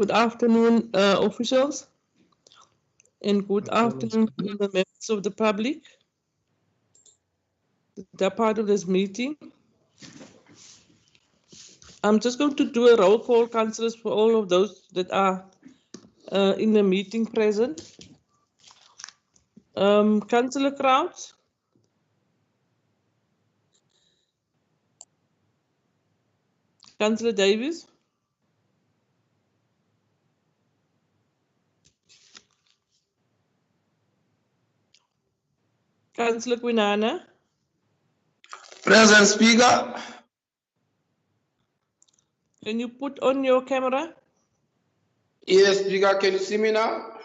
Good afternoon, officials, and good afternoon to the members of the public that are part of this meeting. I'm just going to do a roll call, councillors, for all of those that are in the meeting present. Councillor Krauts. Councillor Davies. Councillor Quinana. Present, Speaker. Can you put on your camera? Yes, Speaker. Can you see me now?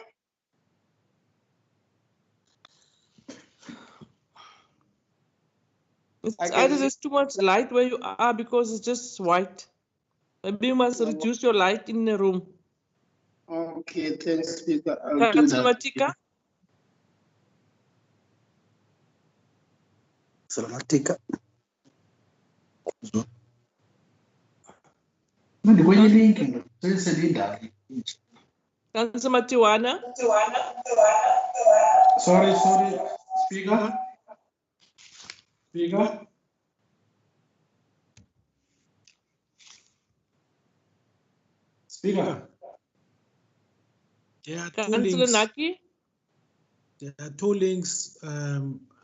It's either there's too much light where you are because it's just white. Maybe you must reduce your light in the room. Okay, thanks, Speaker. Councillor Matika. Matika. Councillor Matiwana. Sorry, Speaker. Speaker. There are two Councillor links. Naki. There are two links.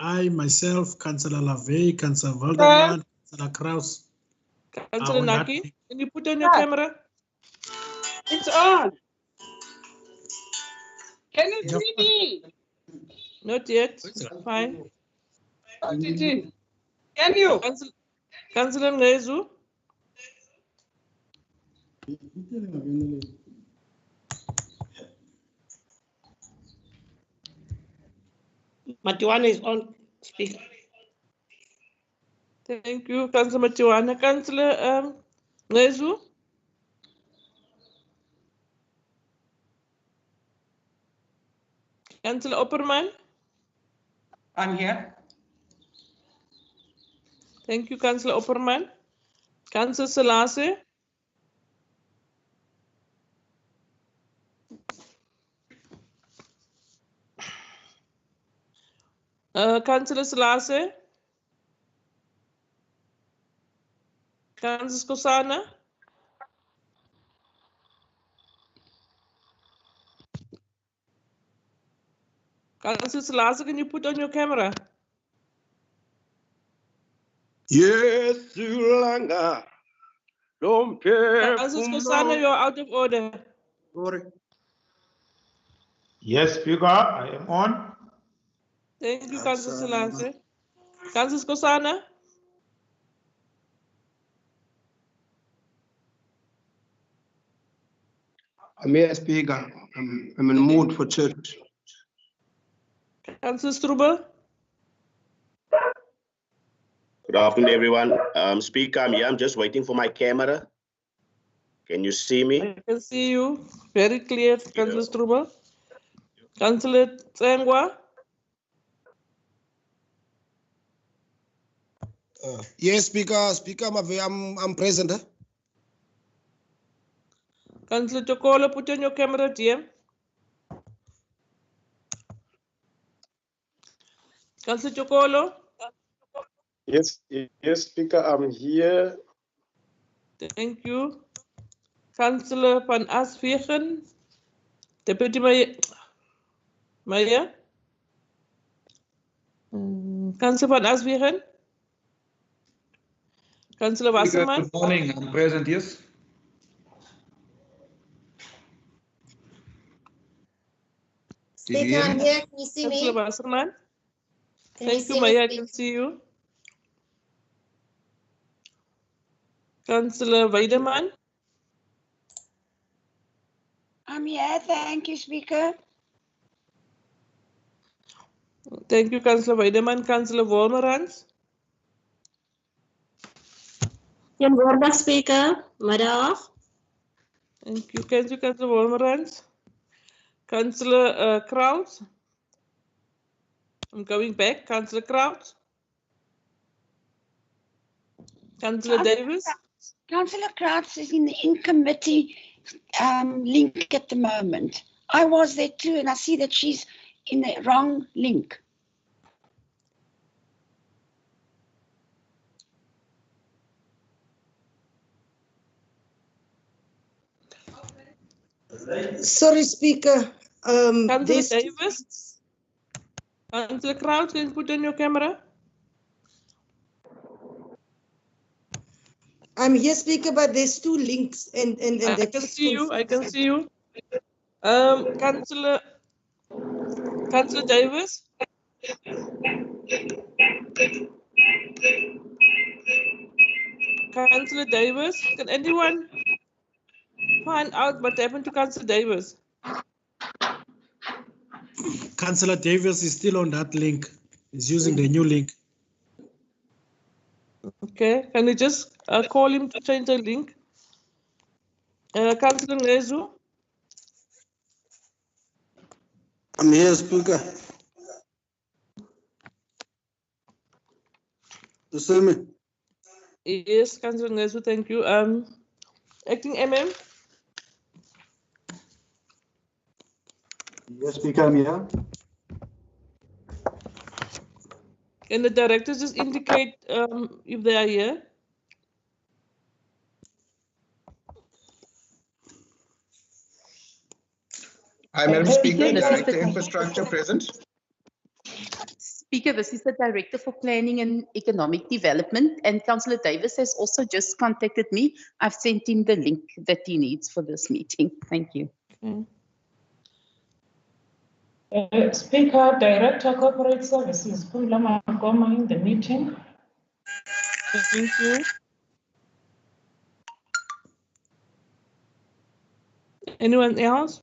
I myself, Councillor Lavey, Councillor Valderman, Councillor Kraus. Councillor Naki, can you put on your camera? It's on. Can you see me? Not yet. Fine. Can you? Councillor Ngezu. Matiwana is on speaker. Thank you, Councillor Matiwana. Councillor Ngezu. Councillor Opperman. I'm here. Thank you, Councillor Opperman. Councillor Selassie. Councillor Selassie. Councillor Skosana. Councillor Selassie, can you put on your camera? Yes, Sulanga. Don't care. Councillor Skosana, you're out of order. Sorry. Yes, Speaker, I am on. Thank you, Councillor Selassie. Councillor Skosana. I'm here, Speaker. I'm in the mood for church. Councillor Strubel. Good afternoon, everyone. Speaker, I'm here. I'm just waiting for my camera. Can you see me? I can see you very clear, Councillor Strubel. Councillor Tsengwa. Yes, Speaker. Speaker, I'm present. Councillor Chokolo, put on your camera, dear. Councillor Chokolo. Yes, Speaker, I'm here. Thank you. Councillor Van Asvegen. Deputy Mayor. Councillor Van Asvegen. Councillor Wasserman. Good morning, I'm present, yes. Speaker, I'm here. Can you see me? Councillor Wasserman. Thank you, see Maya. me, I can see you. Councillor Weideman. I'm here. Thank you, Speaker. Thank you, Councillor Weideman. Councillor Wolmerans. Goedemorgen, Speaker. Middag. Thank you, Councillor Wolmerans. Councillor Krauts. I'm going back. Councillor Krauts. Councillor Davis. Councillor Krauts is in the in-committee link at the moment. I was there too, and I see that she's in the wrong link. Sorry, Speaker. Councillor There's Davis? Councillor Kraut, can you put on your camera? I'm here, Speaker, but there's two links, and I that can is see you. I can see you. Councillor Davis? Councillor Davis? Can anyone find out what happened to Councillor Davis? Councillor Davis is still on that link. He's using the new link. Okay, can you just call him to change the link? Councillor Ngezu? I'm here, Speaker. You see me? Yes, Councillor Ngezu, thank you. Acting MM? Yes, Speaker, I'm here. Can the directors just indicate if they are here? Hi, Madam Speaker, This is Director the- Infrastructure present. Speaker, this is the Director for Planning and Economic Development, and Councillor Davis has also just contacted me. I've sent him the link that he needs for this meeting. Thank you. Okay. Speaker, Director Corporate Services, Pundla Magoma in the meeting. Thank you. Anyone else?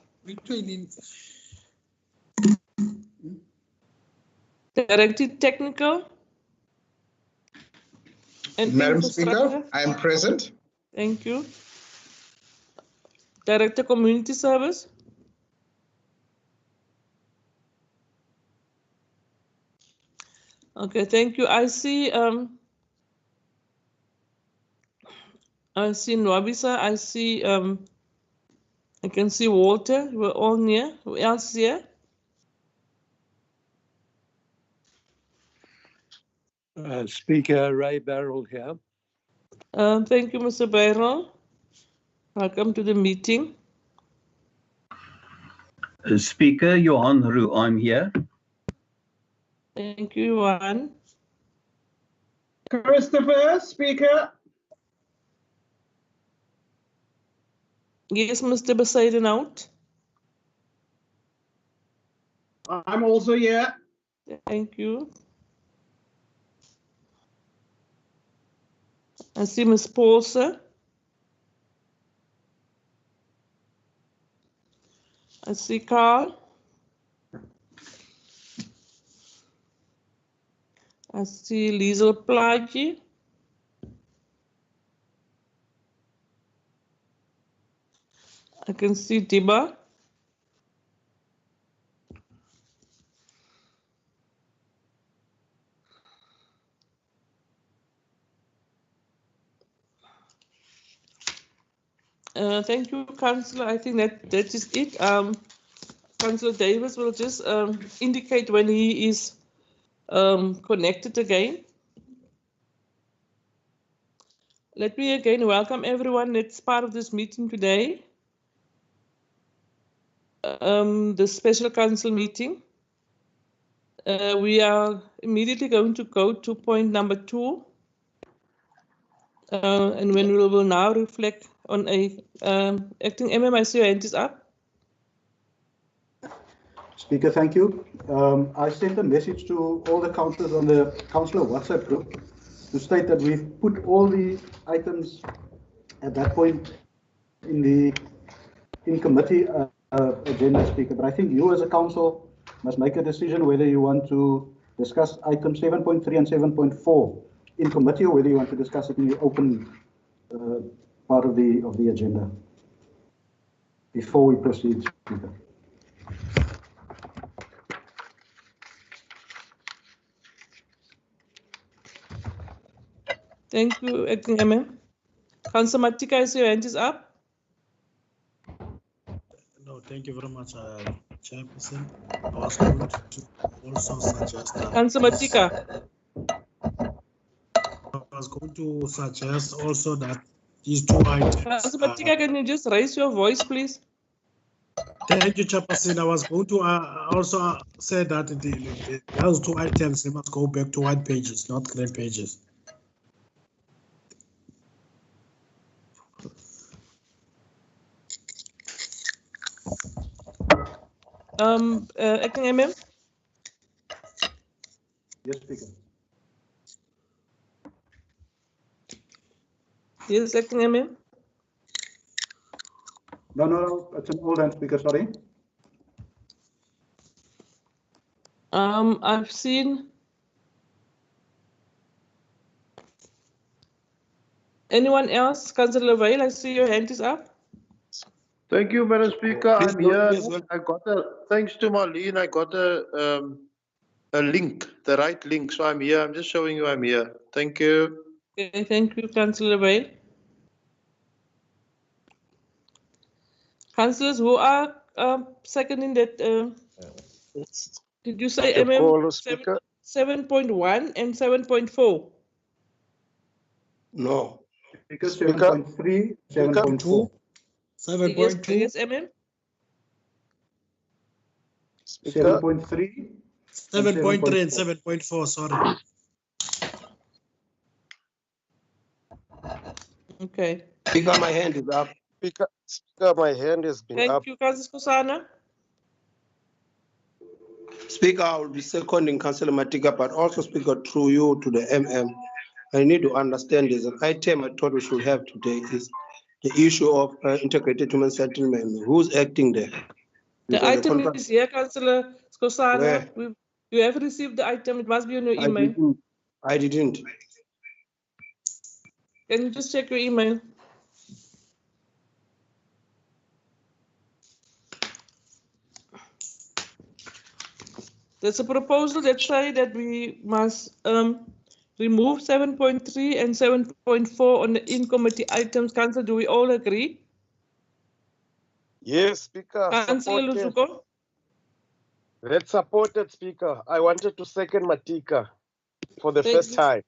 Director Technical and Madam Speaker, Infrastructure. I am present. Thank you. Director Community Service. Okay, thank you. I see Nwabisa, I see I can see Walter. We're all near. Who else is here? Speaker Ray Barrell here. Thank you, Mr. Byron. Welcome to the meeting. Speaker Johan Roux, I'm here. Thank you, Juan. Christopher, Speaker. Yes, Mr. Poseidon out. I'm also here. Thank you. I see Ms. Paulson. I see Carl. I see Liesel Plagi. I can see Diba. Thank you, Councillor. I think that is it. Councillor Davis will just indicate when he is connected again. Let me again welcome everyone that's part of this meeting today. The special council meeting. We are immediately going to go to point number 2. And when we will now reflect on a acting MM, I see your hand is up. Speaker, thank you. I sent a message to all the councillors on the councillor WhatsApp group to state that we've put all the items at that point in committee agenda, Speaker. But I think you as a council must make a decision whether you want to discuss items 7.3 and 7.4 in committee or whether you want to discuss it in the open part of the agenda before we proceed, Speaker. Thank you, acting MM. Councillor Matika, I see your hand is up. No, thank you very much, Chairperson. I was going to also suggest that. Councillor Matika. I was going to suggest also that these two items. Councillor Matika, can you just raise your voice, please? Thank you, Chairperson. I was going to also say that those two items, they must go back to white pages, not green pages. Acting MM? Yes, Speaker. Yes, Acting MM? No, it's an old hand, Speaker, sorry. I've seen. Anyone else? Councillor Vail, I see your hand is up. Thank you, Madam Speaker. Please I'm go, here. please go. I got thanks to Marlene, I got a link, the right link. So I'm here. I'm just showing you I'm here. Thank you. Okay, thank you, Councillor Vail. Councillors who are seconding that, did you say MM 7.1 and 7.4? No. Speaker 7.3, 7.4. 7.2. Yes, MM? 7.3. 7.3 and 7.4, sorry. Okay. Speaker, my hand is up. Speaker, my hand has been up. Thank you, Councillor Kusana. Speaker, I will be seconding Councillor Matika, but also Speaker through you to the MM. I need to understand there's an item I thought we should have today is the issue of integrated human settlement. Who's acting there? The item is here, Councillor Skosana. Where? You have received the item. It must be on your email. I didn't. Can you just check your email? There's a proposal that says that we must remove 7.3 and 7.4 on the in-committee items. Council, do we all agree? Yes, Speaker. Councillor Luzuko? That's supported, Speaker. I wanted to second Matika for the first time.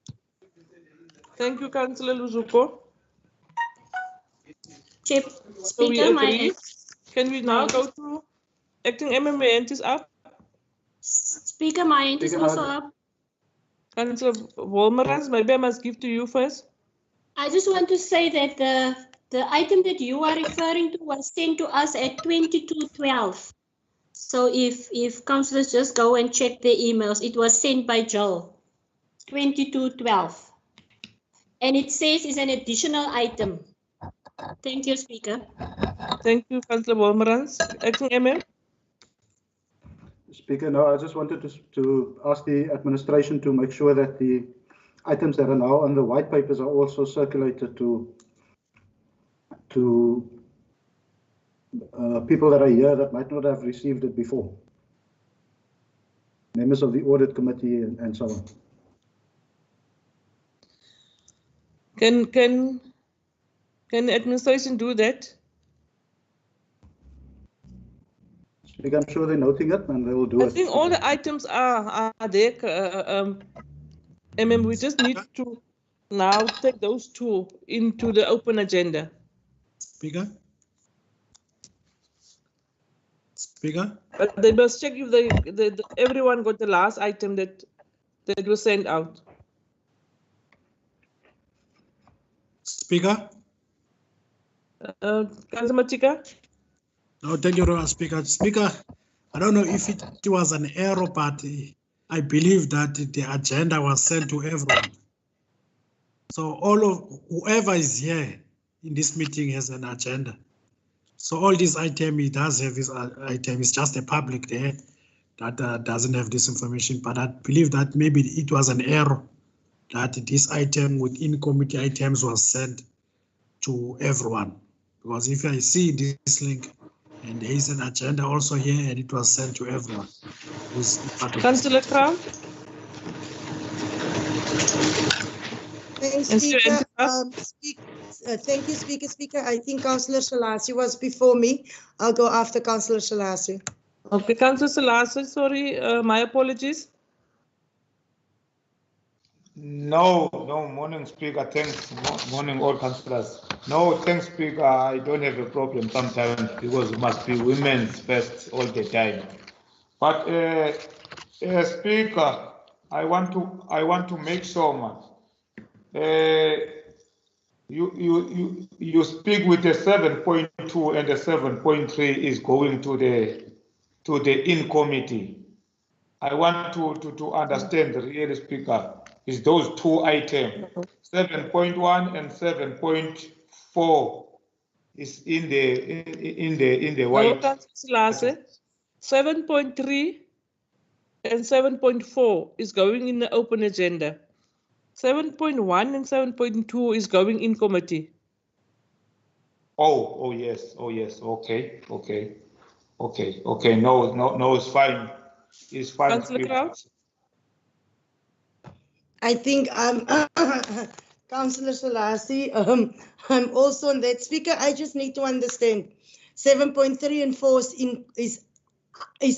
Thank you, Councillor Luzuko. Speaker, we agree. Can we now go to acting MMA and is up? Speaker, my hand is also up. Councillor Wolmerans, maybe I must give to you first. I just want to say that the item that you are referring to was sent to us at 22:12. So if councillors just go and check their emails, it was sent by Joel, 22:12. And it says it's an additional item. Thank you, Speaker. Thank you, Councillor Wolmerans. Acting MM? Speaker, no, I just wanted to ask the administration to make sure that the items that are now on the white papers are also circulated to people that are here that might not have received it before. Members of the audit committee and so on. Can the administration do that? I'm sure they're noting it and they will do it. I think all the items are there. We just need to now take those two into the open agenda. Speaker? But they must check if everyone got the last item that was sent out. Speaker? Councillor Matika? No, thank you, Speaker. Speaker, I don't know if it was an error, but I believe that the agenda was sent to everyone. So whoever is here in this meeting has an agenda. So all this item, it does have this item. It's just a public there that doesn't have this information. But I believe that maybe it was an error that this item within committee items was sent to everyone. Because if I see this link, and there is an agenda also here, and it was sent to everyone. Councillor Crown? Thanks, Speaker. Thank you, Speaker. I think Councillor Selassie was before me. I'll go after Councillor Selassie. Okay, Councillor Selassie, sorry, my apologies. No, morning, Speaker. Thanks. Morning, all councillors. No, thanks, Speaker. I don't have a problem sometimes because it must be women's first all the time. But, Speaker, I want to make sure, man. You speak with the 7.2 and the 7.3 is going to the in committee. I want to understand the real, Speaker, is those two items, 7.1 and 7.4 is in the white. No, Councillor 7.3 and 7.4 is going in the open agenda. 7.1 and 7.2 is going in committee. Oh yes. Okay. No, it's fine. It's fine. Councillor Crouch? I think Councillor Selassie, I'm also on that. Speaker, I just need to understand 7.3 and 4 is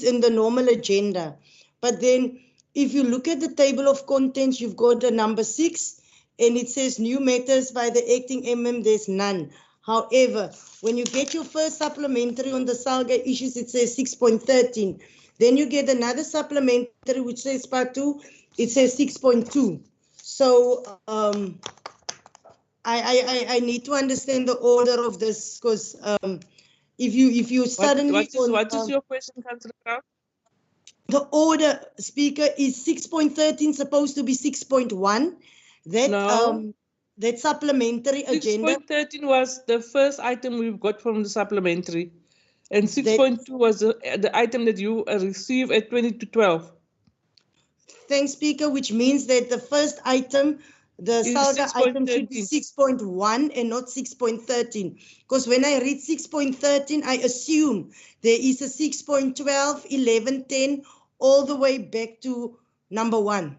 in the normal agenda. But then if you look at the table of contents, you've got the number 6 and it says new matters by the acting MM, there's none. However, when you get your first supplementary on the SALGA issues, it says 6.13. Then you get another supplementary which says part 2, it says 6.2. So I need to understand the order of this because if you suddenly what is your question, Councillor Crouch? The order, Speaker, is 6.13 supposed to be 6.1. That No. That supplementary agenda. 6.13 was the first item we've got from the supplementary, and 6.2 was the item that you received at 20 to 12. Thanks, Speaker, which means that the first item, the SALGA item should be 6.1 and not 6.13. Because when I read 6.13, I assume there is a 6.12, 11, 10, all the way back to number 1.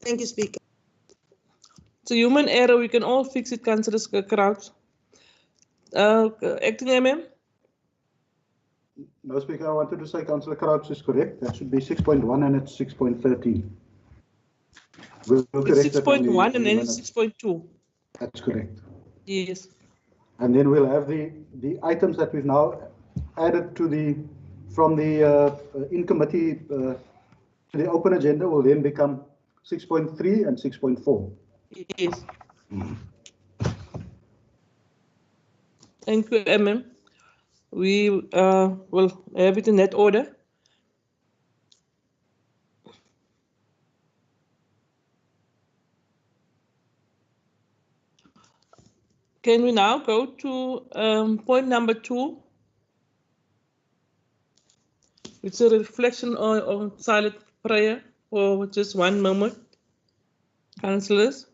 Thank you, Speaker. It's a human error. We can all fix it, Councillor Crouch. Acting MM? No, Speaker, I wanted to say Councillor Crouch is correct. That should be 6.1 and it's 6.13. We'll correct 6.1 and then it's 6.2. That's correct. Yes. And then we'll have the items that we've now added to from the in committee to the open agenda will then become 6.3 and 6.4. Yes. Thank you, MM. We will have it in that order. Can we now go to point number 2? It's a reflection on silent prayer for just one moment. Councillors.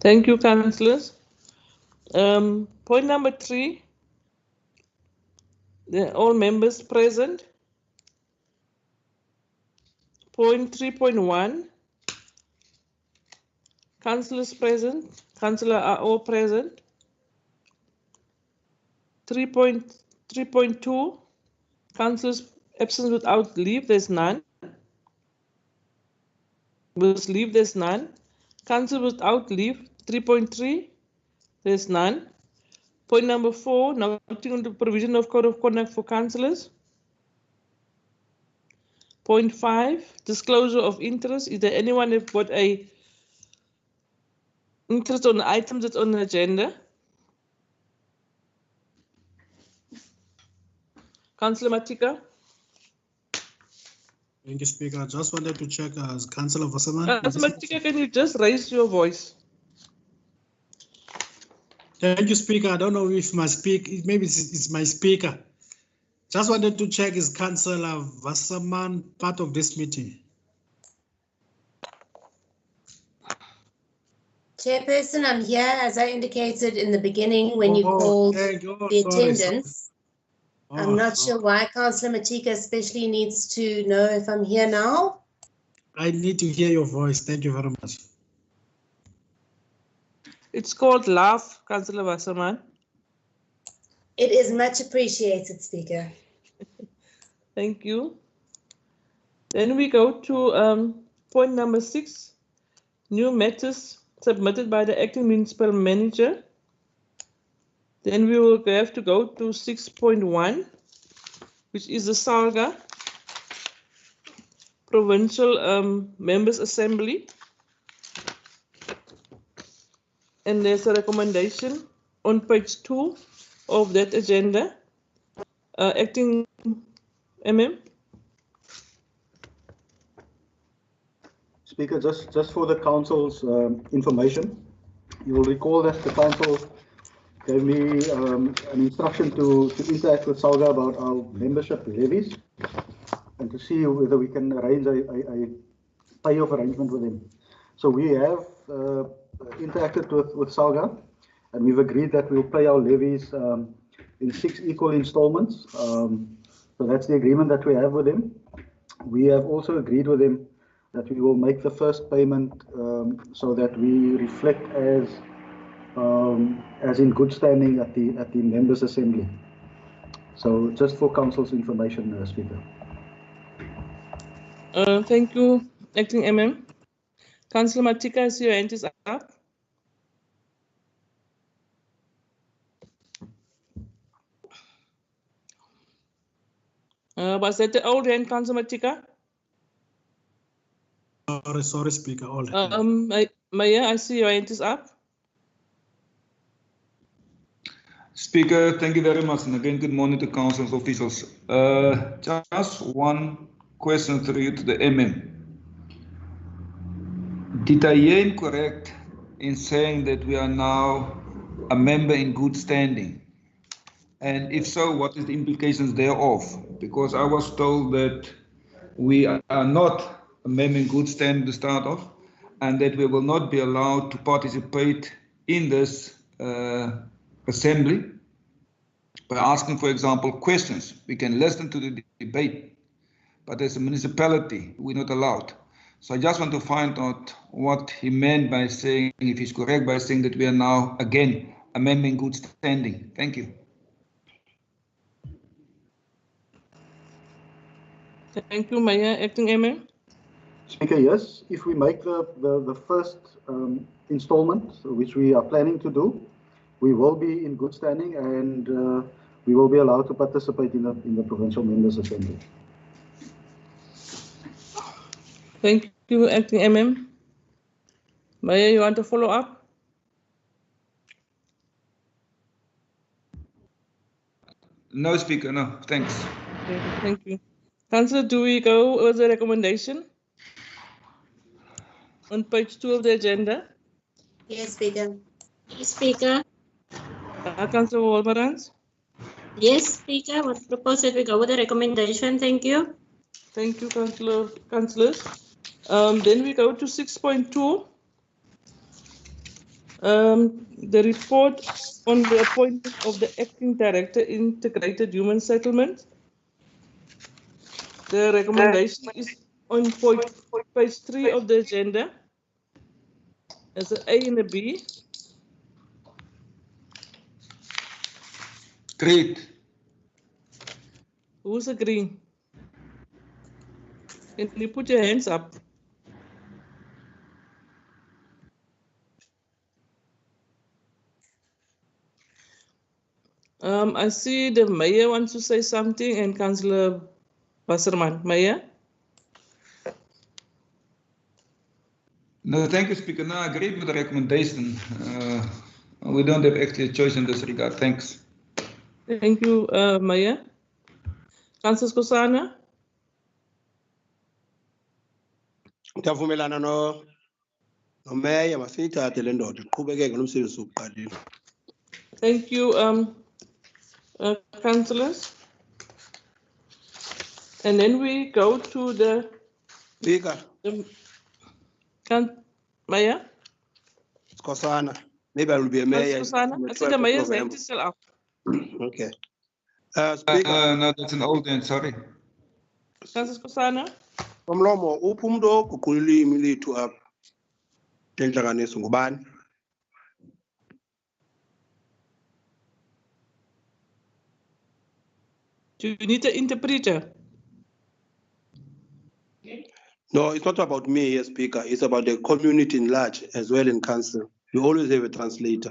Thank you, councillors. Point number 3, all members present. Point 3.1, councillors present. Councillors are all present. 3.2, councillors absent without leave, there's none. With leave, there's none. Council without leave, 3.3, there's none. Point number 4, noting on the provision of code of conduct for councillors. Point 5, disclosure of interest. Is there anyone who's got a interest on the item that's on the agenda? Councillor Matika. Thank you, Speaker. I just wanted to check Councillor Wasserman. Councillor Matika, can you just raise your voice? Thank you, Speaker. I don't know if my maybe it's my speaker. Just wanted to check, is Councillor Wasserman part of this meeting? Chairperson, I'm here as I indicated in the beginning when you called the attendance. I'm not sure why Councillor Matika especially needs to know if I'm here now. I need to hear your voice. Thank you very much. It's called laugh, Councillor Wasserman. It is much appreciated, Speaker. Thank you. Then we go to point number 6, new matters submitted by the acting municipal manager. Then we will have to go to 6.1, which is the Salga Provincial Members Assembly. And there's a recommendation on page 2 of that agenda. Acting MM. Speaker, just for the council's information, you will recall that the council gave me an instruction to interact with Salga about our membership levies and to see whether we can arrange a pay-off arrangement with them. So we have interacted with Salga, and we've agreed that we'll pay our levies in 6 equal installments. So that's the agreement that we have with them. We have also agreed with them that we will make the first payment so that we reflect as in good standing at the members' assembly. So just for council's information, Speaker. Thank you, Acting MM. Councillor Matika, I see your hand is up. Was that the old hand, Councillor Matika? Sorry, Speaker. Old. Mayor, I see your hand is up. Speaker, thank you very much. And again, good morning to council's officials. Just one question through you to the MM. Did I hear him correct in saying that we are now a member in good standing? And if so, what is the implications thereof? Because I was told that we are not a member in good standing to start off, and that we will not be allowed to participate in this assembly by asking, for example, questions. We can listen to the debate, but as a municipality, we're not allowed. So I just want to find out what he meant by saying, if he's correct, by saying that we are now, again, a member in good standing. Thank you. Thank you, Mayor. Acting MM. Speaker, yes. If we make the first installment, which we are planning to do, we will be in good standing, and we will be allowed to participate in the provincial members' assembly. Thank you, Acting MM. Mayor, you want to follow up? No, Speaker, no. Thanks. Okay, thank you. Councillor, do we go with the recommendation on page 2 of the agenda? Yes, Speaker. Yes, Speaker. Councillor Wolmerans? Yes, Speaker. I would propose that we go with the recommendation. Thank you. Thank you, councillors. Then we go to 6.2. The report on the appointment of the acting director, integrated human settlement. The recommendation is on page 3 of the agenda. There's an A and a B. Great. Who's agreeing? Can you put your hands up? I see the mayor wants to say something, and Councillor Wasserman. Mayor? No, thank you, Speaker. No, I agree with the recommendation. We don't have actually a choice in this regard. Thanks. Thank you, Mayor. Councillor Skosana? Ndavumelana no Mayor masiyithathe le ndoda iqhubekeke nomsebenzi wokuqalisa. Thank you, councillors. And then we go to the Speaker. Maya? Skosana. Maybe I will be a mayor. Skosana? I see the mayor's hand is still up. Okay. Speaker. No, that's an old one, sorry. Francis Skosana? Umlomo upumdo kukhulula imilitu apha. Lenhlanganiso ngubani? Do you need an interpreter? No, it's not about me here, Speaker. It's about the community in large as well in council. You always have a translator.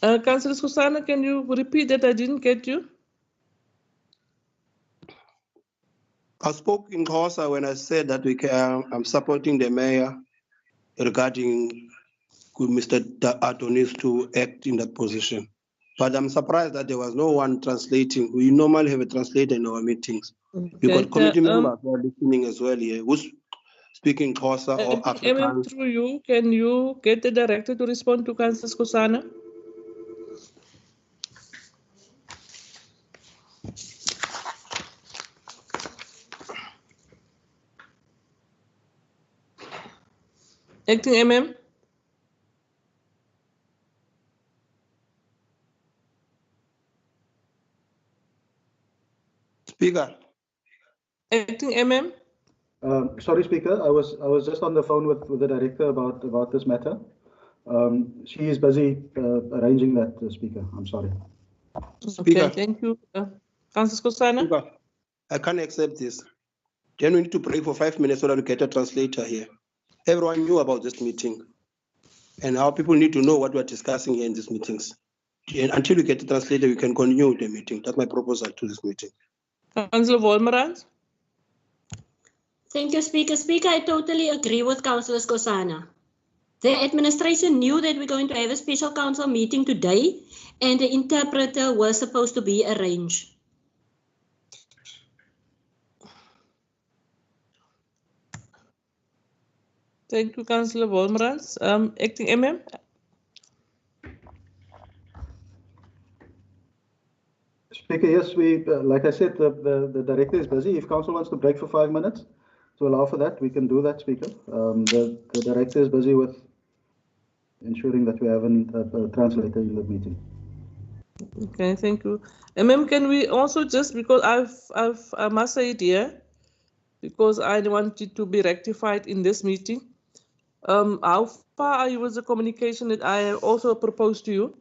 Councillor Skosana, can you repeat that? I didn't get you. I spoke in Xhosa when I said that I'm supporting the mayor regarding Mr. Adonis to act in that position. But I'm surprised that there was no one translating. We normally have a translator in our meetings. We've got committee members who are listening as well here, who's speaking Xhosa or Afrikaans. Through you, can you get the director to respond to Councillor Skosana? Acting MM? Speaker. Acting MM? Sorry, Speaker. I was just on the phone with the director about this matter. She is busy arranging that, Speaker. I'm sorry. Speaker. Okay, thank you. Councillor Skosana? Speaker, I can't accept this. Then we need to break for 5 minutes so that we get a translator here. Everyone knew about this meeting. And our people need to know what we're discussing here in these meetings. And until we get the translator, we can continue the meeting. That's my proposal to this meeting. Councillor Wolmerans? Thank you, Speaker. Speaker, I totally agree with Councillor Skosana. The administration knew that we're going to have a special council meeting today, and the interpreter was supposed to be arranged. Thank you, Councillor Wolmerans. Acting MM? Speaker, yes, like I said, the director is busy. If council wants to break for 5 minutes to allow for that, we can do that, Speaker. The director is busy with ensuring that we have a translator in the meeting. Okay, thank you. Can we also just, because I must say it here, because I want it to be rectified in this meeting. How far are you with the communication that I also proposed to you?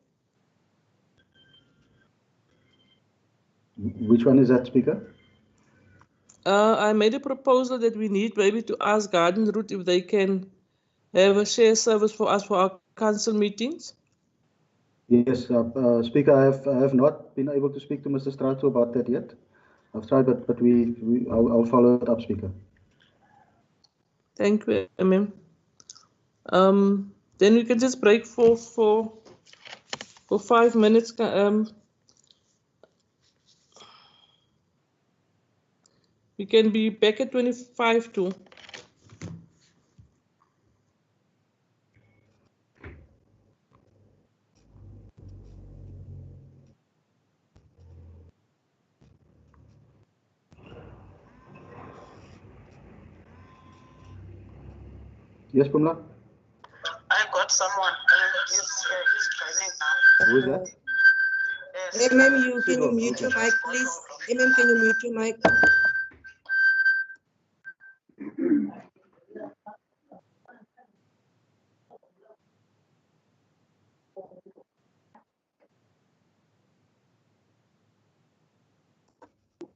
Which one is that, Speaker? I made a proposal that we need maybe to ask Garden Route if they can have a share service for us for our council meetings. Yes, Speaker, I have not been able to speak to Mr. Strato about that yet. I've tried, but I'll follow it up, Speaker. Thank you, MM. Then we can just break for 5 minutes. We can be back at 25 too. Yes, Pumla? I got someone. He's joining now. Who is that? Can you mute your mic, please? Can you mute your mic?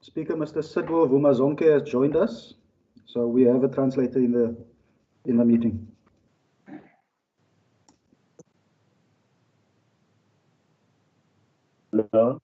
Speaker, Mr. Sidwell Vumazonke has joined us, so we have a translator in the meeting. No.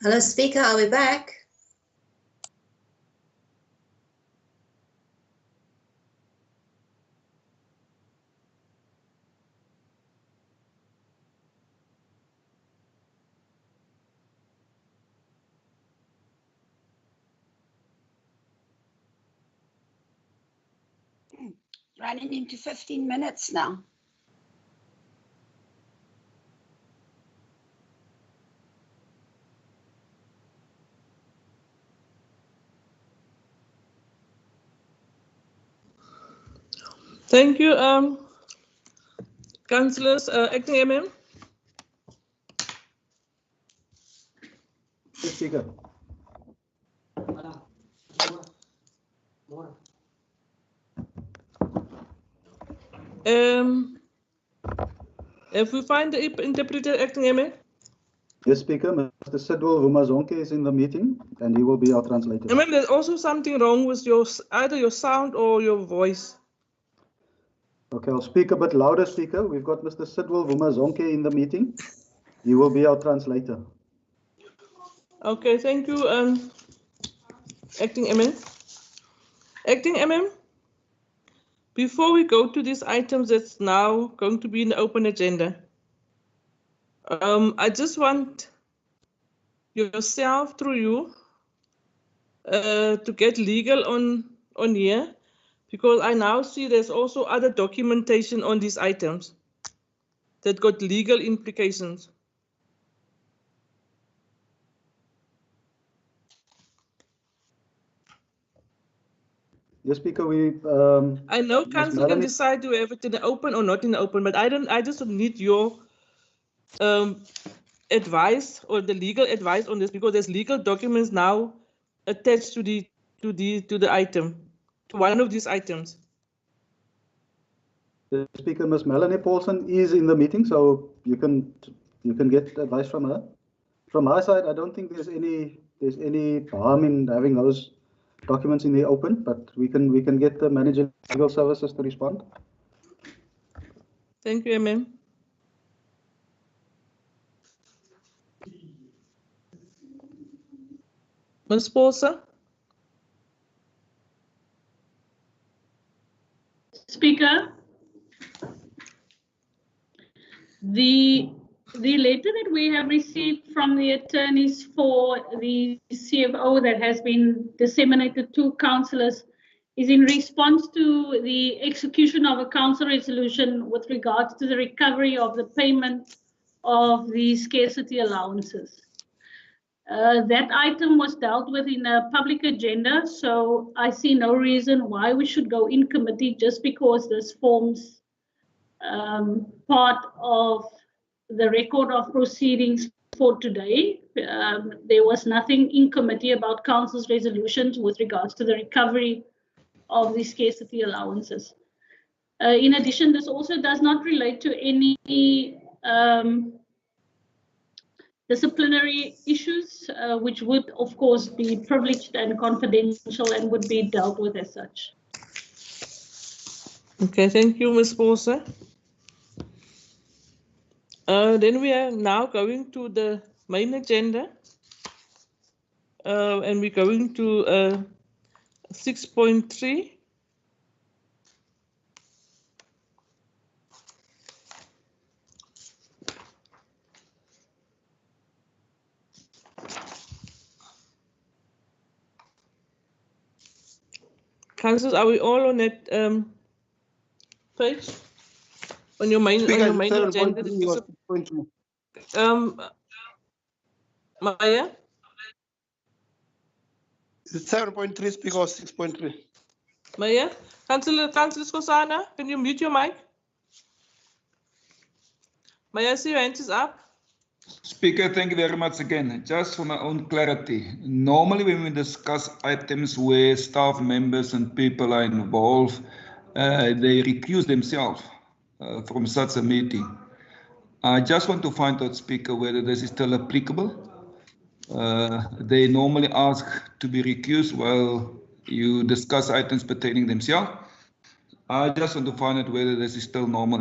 Hello, Speaker, are we back? Running into 15 minutes now. Thank you, Councillors, Acting MM. Yes, Speaker. If we find the interpreter, Acting MM. Yes, Speaker. Mr. Sidwell Rumazonke is in the meeting, and he will be our translator. Remember, there's also something wrong with your either your sound or your voice. Okay, I'll speak a bit louder, Speaker. We've got Mr. Sidwell Rumazonke in the meeting. He will be our translator. Okay, thank you, Acting MM. Acting MM, before we go to these items that's now going to be in the open agenda, I just want yourself through you to get legal on here, because I now see there's also other documentation on these items that got legal implications. Yes, Speaker, I know council can decide to have it in the open or not in the open, but I just need your advice or the legal advice on this, because there's legal documents now attached to the item, to one of these items. The Speaker, Ms. Melanie Paulson, is in the meeting, so you can get advice from her. From my side, I don't think there's any harm in having those documents in the open, but we can get the manager legal services to respond. Thank you, MM. Ms. Paulson. Speaker, the letter that we have received from the attorneys for the CFO that has been disseminated to councillors is in response to the execution of a council resolution with regards to the recovery of the payment of the scarcity allowances. That item was dealt with in a public agenda, so I see no reason why we should go in committee just because this forms part of the record of proceedings for today. There was nothing in committee about council's resolutions with regards to the recovery of the scarcity allowances. In addition, this also does not relate to any disciplinary issues, which would, of course, be privileged and confidential and would be dealt with as such. Okay, thank you, Ms. Paulson. Then we are now going to the main agenda, and we're going to 6.3. Councillors, are we all on that page? On your main agenda? Maya? It's 7.3, Speaker, or 6.3? Maya? Councillor Skosana, can you mute your mic? Maya, see your hand is up. Speaker, thank you very much again. Just for my own clarity, normally when we discuss items where staff members and people are involved, they recuse themselves from such a meeting. I just want to find out, Speaker, whether this is still applicable. They normally ask to be recused while you discuss items pertaining themselves. I just want to find out whether this is still normal,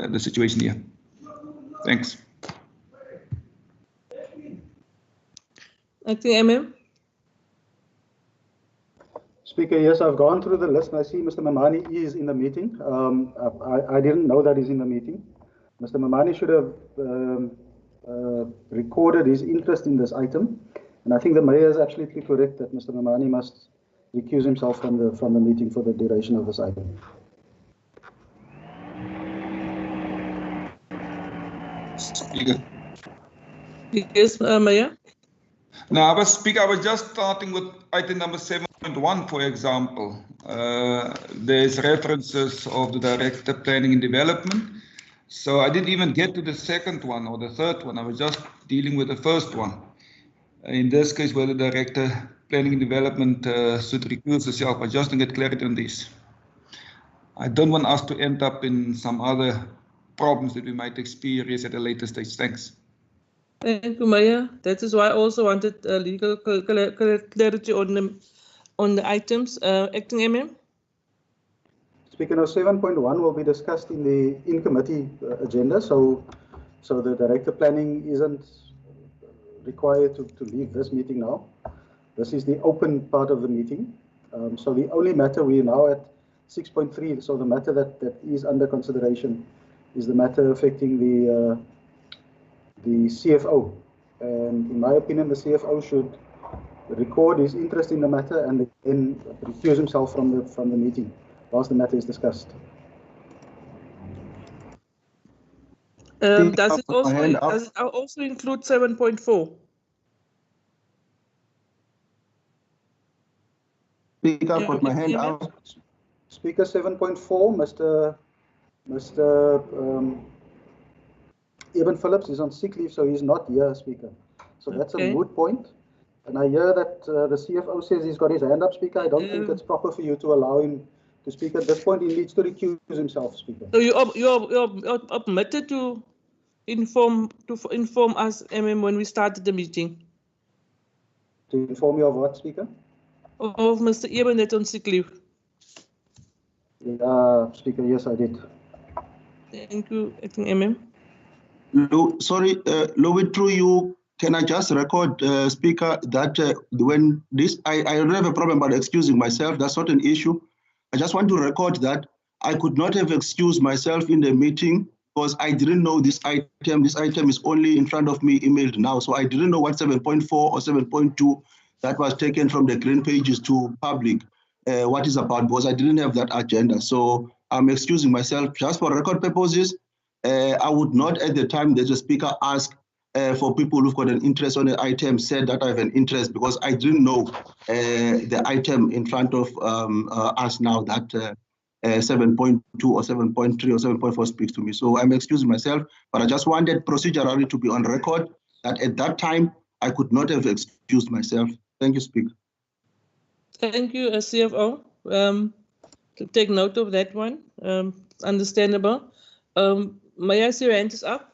the situation here. Thanks. Acting MM. Speaker, yes, I've gone through the list and I see Mr. Mamani is in the meeting. I didn't know that he's in the meeting. Mr. Mamani should have recorded his interest in this item. And I think the mayor is absolutely correct that Mr. Mamani must recuse himself from the meeting for the duration of this item. Speaker. Yes, Mayor. No, I was just starting with item number 7.1, for example. There's references of the Director Planning and Development. So I didn't even get to the second one or the third one. I was just dealing with the first one. In this case, where the Director Planning and Development should recuse herself. I just don't get clarity on this. I don't want us to end up in some other problems that we might experience at a later stage. Thanks. Thank you, Maya. That is why I also wanted legal clarity on the items. Acting MM. Speaker, now 7.1 will be discussed in the in-committee agenda. So the Director Planning isn't required to leave this meeting now. This is the open part of the meeting. So the only matter we are now at 6.3. So the matter that is under consideration is the matter affecting the CFO. And in my opinion, the CFO should record his interest in the matter and then recuse himself from the meeting whilst the matter is discussed. Does it also include 7.4? Speaker, I put my hand up. Speaker 7.4, Mr. Eben Phillips is on sick leave, so he's not here, Speaker. So that's a moot point. And I hear that the CFO says he's got his hand up, Speaker. I don't think it's proper for you to allow him to speak at this point. He needs to recuse himself, Speaker. So you're permitted to inform us, MM, when we started the meeting. To inform you of what, Speaker? Of Mr. Eben that's on sick leave. Speaker, yes, I did. Thank you, Acting MM. Sorry, Louis, through you, can I just record, Speaker, that when this, I don't have a problem about excusing myself. That's not an issue. I just want to record that I could not have excused myself in the meeting because I didn't know this item. This item is only in front of me, emailed now. So I didn't know what 7.4 or 7.2 that was taken from the green pages to public, what is about, because I didn't have that agenda. So I'm excusing myself just for record purposes. I would not at the time that the Speaker asked for people who've got an interest on the item said that I have an interest because I didn't know the item in front of us now that 7.2 or 7.3 or 7.4 speaks to me. So I'm excusing myself, but I just wanted procedurally to be on record that at that time I could not have excused myself. Thank you, Speaker. Thank you, CFO. To take note of that one. Understandable. May I see your hand is up?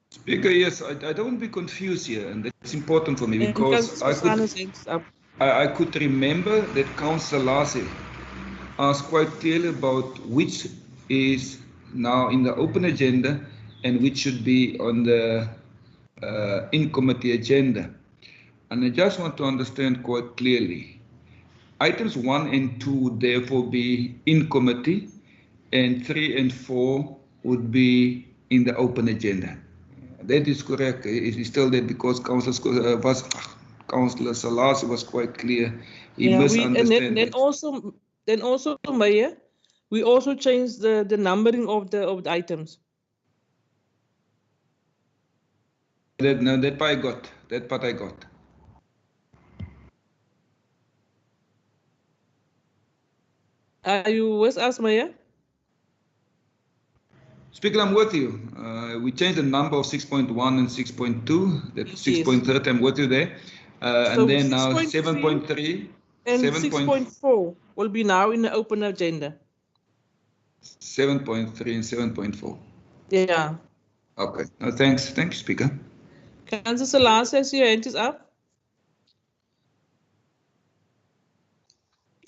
Speaker, yes, I don't want to be confused here, and that's important for me because I could remember that Councillor Lassie asked quite clearly about which is now in the open agenda and which should be on the in-committee agenda. And I just want to understand quite clearly. Items 1 and 2 would therefore be in committee, and 3 and 4 would be in the open agenda. That is correct. It is still there because Councillor Salasi was quite clear. He misunderstood. And then also, Mayor, we also changed the numbering of the items. That part I got. That part I got. Are you with us, Mayor? Speaker, I'm with you. We changed the number of 6.1 and 6.2. That 6.3, I'm with you there. And then now 7.3 and 6.4 will be now in the open agenda. 7.3 and 7.4. Yeah. Okay. No, thanks. Thank you, Speaker. Councillor Salasi, I see your hand is up.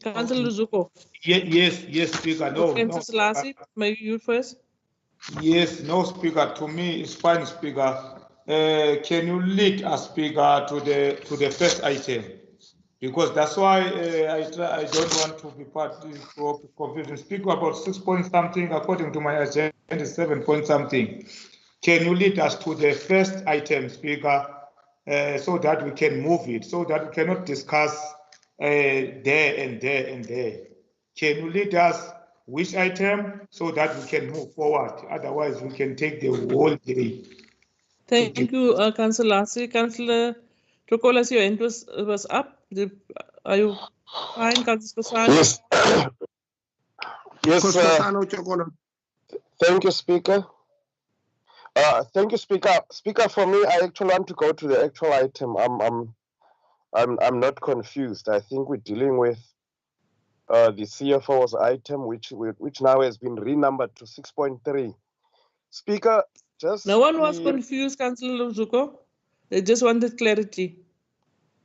Councillor Luzuko. Yes, Speaker. No, Councillor Salasi, maybe you first. Yes, no, Speaker. To me, it's fine, Speaker. can you lead us, Speaker, to the first item? Because that's why I don't want to be part of confusion. Speaker about 6 point something, according to my agenda, 7 point something. Can you lead us to the first item, Speaker, so that we can move it, so that we cannot discuss there and there and there? Can you lead us which item so that we can move forward? Otherwise, we can take the whole day. Thank you, Councillor Lassie. Councillor Chokolas, your hand was up. Are you fine, Councillor Skosana? Yes. Yes, thank you, Speaker. Thank you, Speaker. Speaker, for me, I actually want to go to the actual item. I'm not confused. I think we're dealing with the CFO's item, which now has been renumbered to 6.3. Speaker, just no one was confused, Councillor Zuko. They just wanted clarity.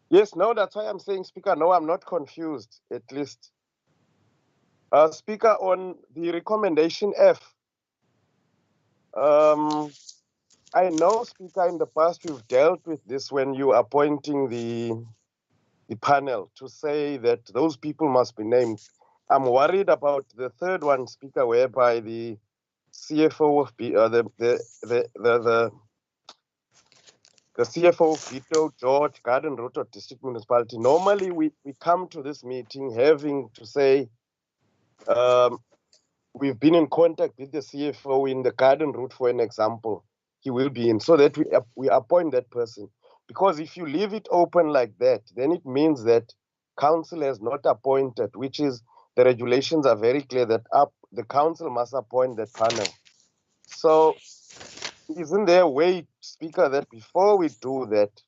Yes, no, that's why I'm saying, Speaker. No, I'm not confused. At least, Speaker, on the recommendation F. I know, Speaker, in the past we've dealt with this when you are appointing the panel to say that those people must be named. I'm worried about the third one, Speaker, whereby the CFO of the CFO of Vito George Garden Rotor District Municipality. Normally, we come to this meeting having to say we've been in contact with the CFO in the Garden Route, for an example. He will be in, so that we appoint that person. Because if you leave it open like that, then it means that council has not appointed, which is the regulations are very clear that the council must appoint that panel. So isn't there a way, Speaker, that before we do that,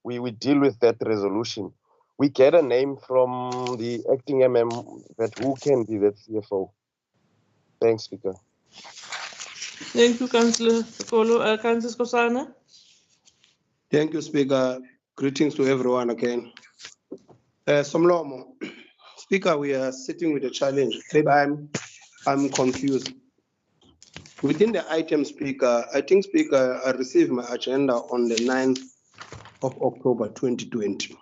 we deal with that resolution, we get a name from the acting that who can be that CFO? Thanks, Speaker. Thank you, Councillor Kolo. Councillor Skosana. Thank you, Speaker. Greetings to everyone again. Somlomo, Speaker, we are sitting with a challenge. Maybe I'm confused. Within the item, Speaker, I think, Speaker, I received my agenda on the 9th of October 2020.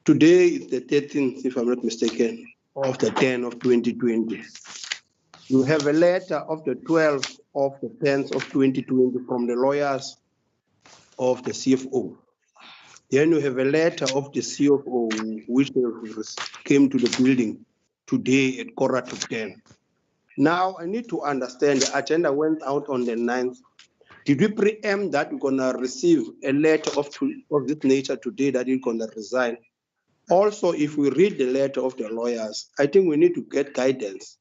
Today is the 13th, if I'm not mistaken, of the 10th of 2020. You have a letter of the 12th of the 10th of 2020 from the lawyers of the CFO. Then you have a letter of the CFO which came to the building today at 9:45. Now I need to understand, the agenda went out on the 9th. Did we preempt that we're gonna receive a letter of this nature today that you're gonna resign? Also, if we read the letter of the lawyers, I think we need to get guidance.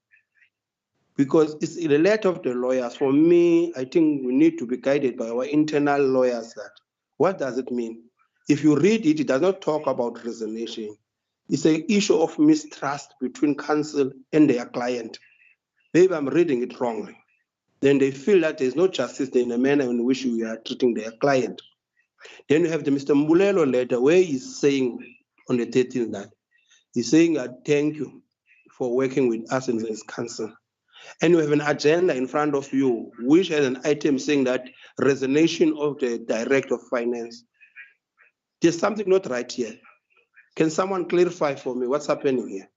Because it's in the letter of the lawyers, for me, I think we need to be guided by our internal lawyers. That what does it mean? If you read it, it does not talk about resignation. It's an issue of mistrust between council and their client. Maybe I'm reading it wrongly. Then they feel that there's no justice in the manner in which we are treating their client. Then you have the Mr. Mulelo letter where he's saying on the 13th that he's saying, thank you for working with us in this council. And you have an agenda in front of you, which has an item saying that resignation of the Director of Finance. There's something not right here. Can someone clarify for me what's happening here?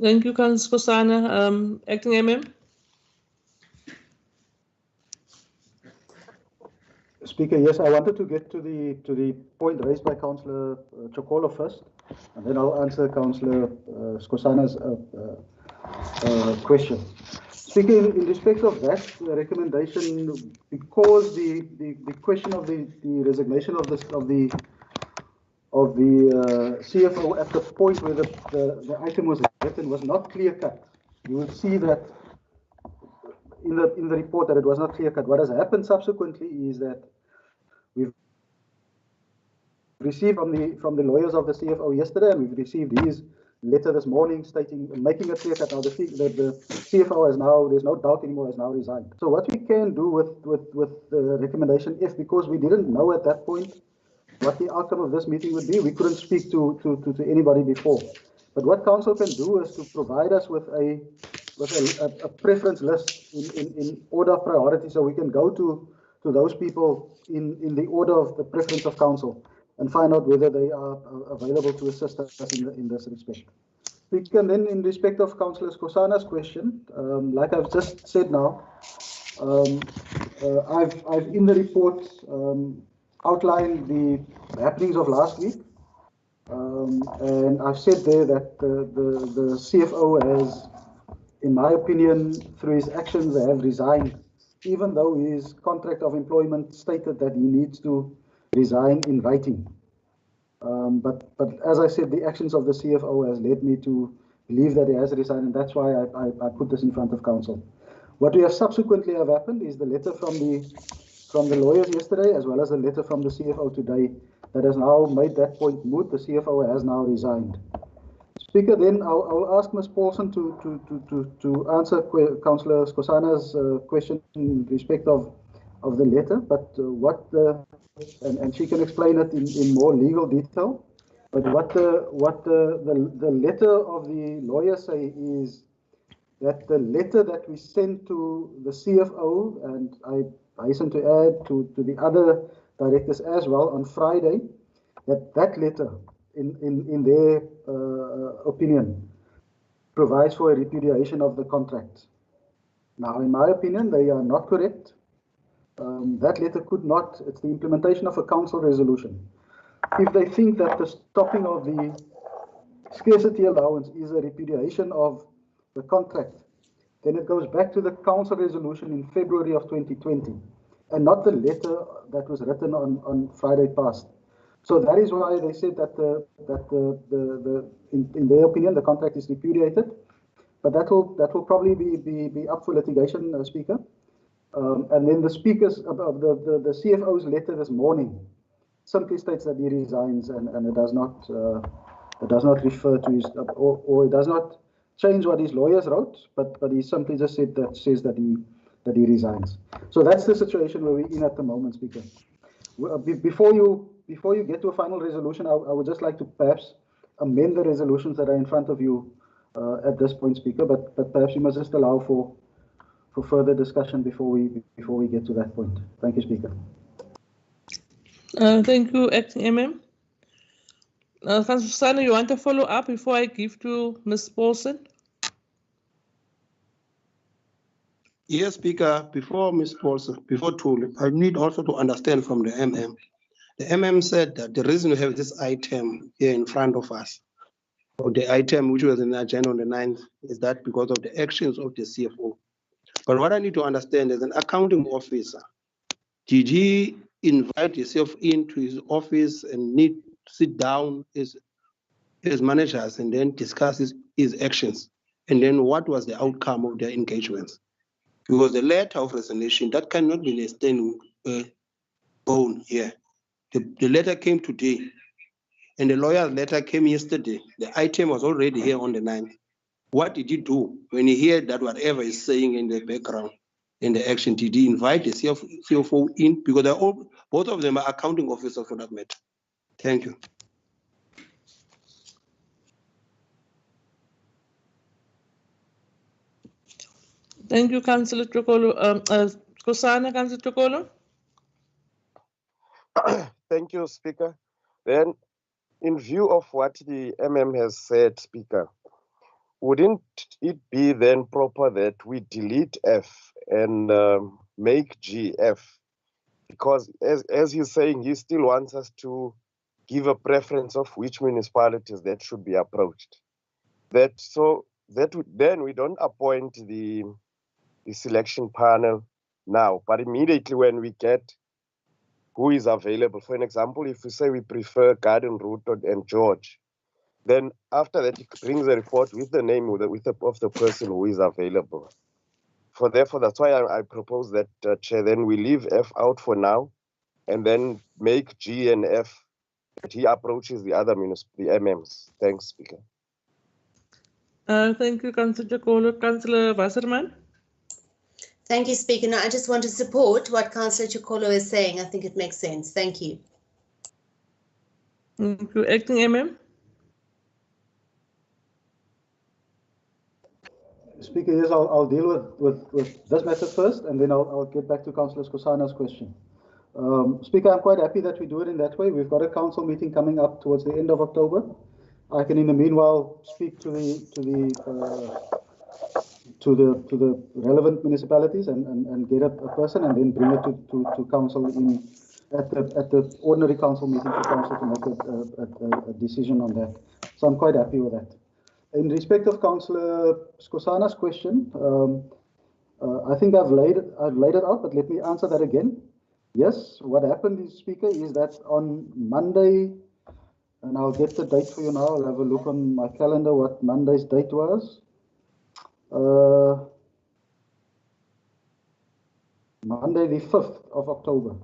Thank you, Councillor Skosana. Acting MM. Speaker, yes, I wanted to get to the point raised by Councillor Chokolo first, and then I'll answer Councillor Skosana's question. Speaker, in respect of that recommendation, because the question of the resignation of the CFO at the point where the item was written was not clear cut. You will see that in the report that it was not clear cut. What has happened subsequently is that we've received from the lawyers of the CFO yesterday, and we've received his letter this morning making it clear that now the CFO has now, there's no doubt anymore, has now resigned. So what we can do with the recommendation F, because we didn't know at that point what the outcome of this meeting would be, we couldn't speak to anybody before. But what council can do is to provide us with a a preference list in order of priority, so we can go to those people in the order of the preference of council and find out whether they are available to assist us in this respect. We can then, in respect of Councillor Skosana's question, like I've just said now, I've in the report outlined the happenings of last week, and I've said there that the CFO has, in my opinion, through his actions, have resigned, even though his contract of employment stated that he needs to resign in writing. But as I said, the actions of the CFO has led me to believe that he has resigned, and that's why I put this in front of council. What we have subsequently have happened is the letter from the lawyers yesterday, as well as the letter from the CFO today, that has now made that point moot. The CFO has now resigned. Speaker, then I'll ask Ms. Paulson to answer Councillor Skosana's question in respect of the letter, but and she can explain it in more legal detail. But what the letter of the lawyer say is that the letter that we sent to the CFO, and I hasten to add to the other directors as well on Friday, that letter in their opinion provides for a repudiation of the contract. Now, in my opinion, they are not correct. That letter could not, it's the implementation of a council resolution. If they think that the stopping of the scarcity allowance is a repudiation of the contract, then it goes back to the council resolution in February of 2020 and not the letter that was written on Friday past. So that is why they said that in their opinion, the contract is repudiated, but that will probably be up for litigation, Speaker. And then the speakers of the CFO's letter this morning simply states that he resigns, and it does not refer to his or it does not change what his lawyers wrote, but he simply just says that he resigns. So that's the situation where we're in at the moment, Speaker. Before you get to a final resolution, I would just like to perhaps amend the resolutions that are in front of you at this point, Speaker. But perhaps you must just allow for further discussion before we get to that point. Thank you, Speaker. Thank you, Acting MM. Councillor, you want to follow up before I give to Ms. Paulson? Yes, Speaker, before Ms. Paulson, before Tuli, I need also to understand from the MM. The MM said that the reason we have this item here in front of us, or the item which was in the agenda on the 9th, is that because of the actions of the CFO. But what I need to understand is an accounting officer, did he invite himself into his office and need to sit down as managers and then discuss his actions? And then what was the outcome of their engagements? Because the letter of resignation, that cannot be a standing bone here. The letter came today, and the lawyer's letter came yesterday. The item was already here on the 9th. What did he do when he heard that whatever is saying in the background, in the action? Did he invite the CFO in? Because both of them are accounting officers for that matter. Thank you. Thank you, Councillor Chokolo. Skosana, Councillor Chokolo. Thank you, Speaker. Then, in view of what the MM has said, Speaker, wouldn't it be then proper that we delete F and make GF? Because as he's saying, he still wants us to give a preference of which municipalities that should be approached. Then we don't appoint the selection panel now, but immediately when we get who is available. For an example, if we say we prefer Garden Route and George, then after that it brings a report with the name of the person who is available. Therefore, that's why I propose that, Chair, then we leave F out for now, and then make G and F that he approaches the other the MMs. Thanks, Speaker. Thank you, Councillor Chokolo. Councillor Wasserman. Thank you, Speaker. No, I just want to support what Councillor Chokolo is saying. I think it makes sense. Thank you. Thank you. Acting MM. Speaker, yes, I'll deal with this matter first, and then I'll get back to Councillor Skosana's question. Speaker, I'm quite happy that we do it in that way. We've got a council meeting coming up towards the end of October. I can, in the meanwhile, speak to the relevant municipalities and get a person, and then bring it to council at the ordinary council meeting for council to make a decision on that. So I'm quite happy with that. In respect of Councillor Skosana's question, I think I've laid it out, but let me answer that again. Yes, what happened, Speaker, is that on Monday, and I'll get the date for you now. I'll have a look on my calendar what Monday's date was. Monday the 5th of October.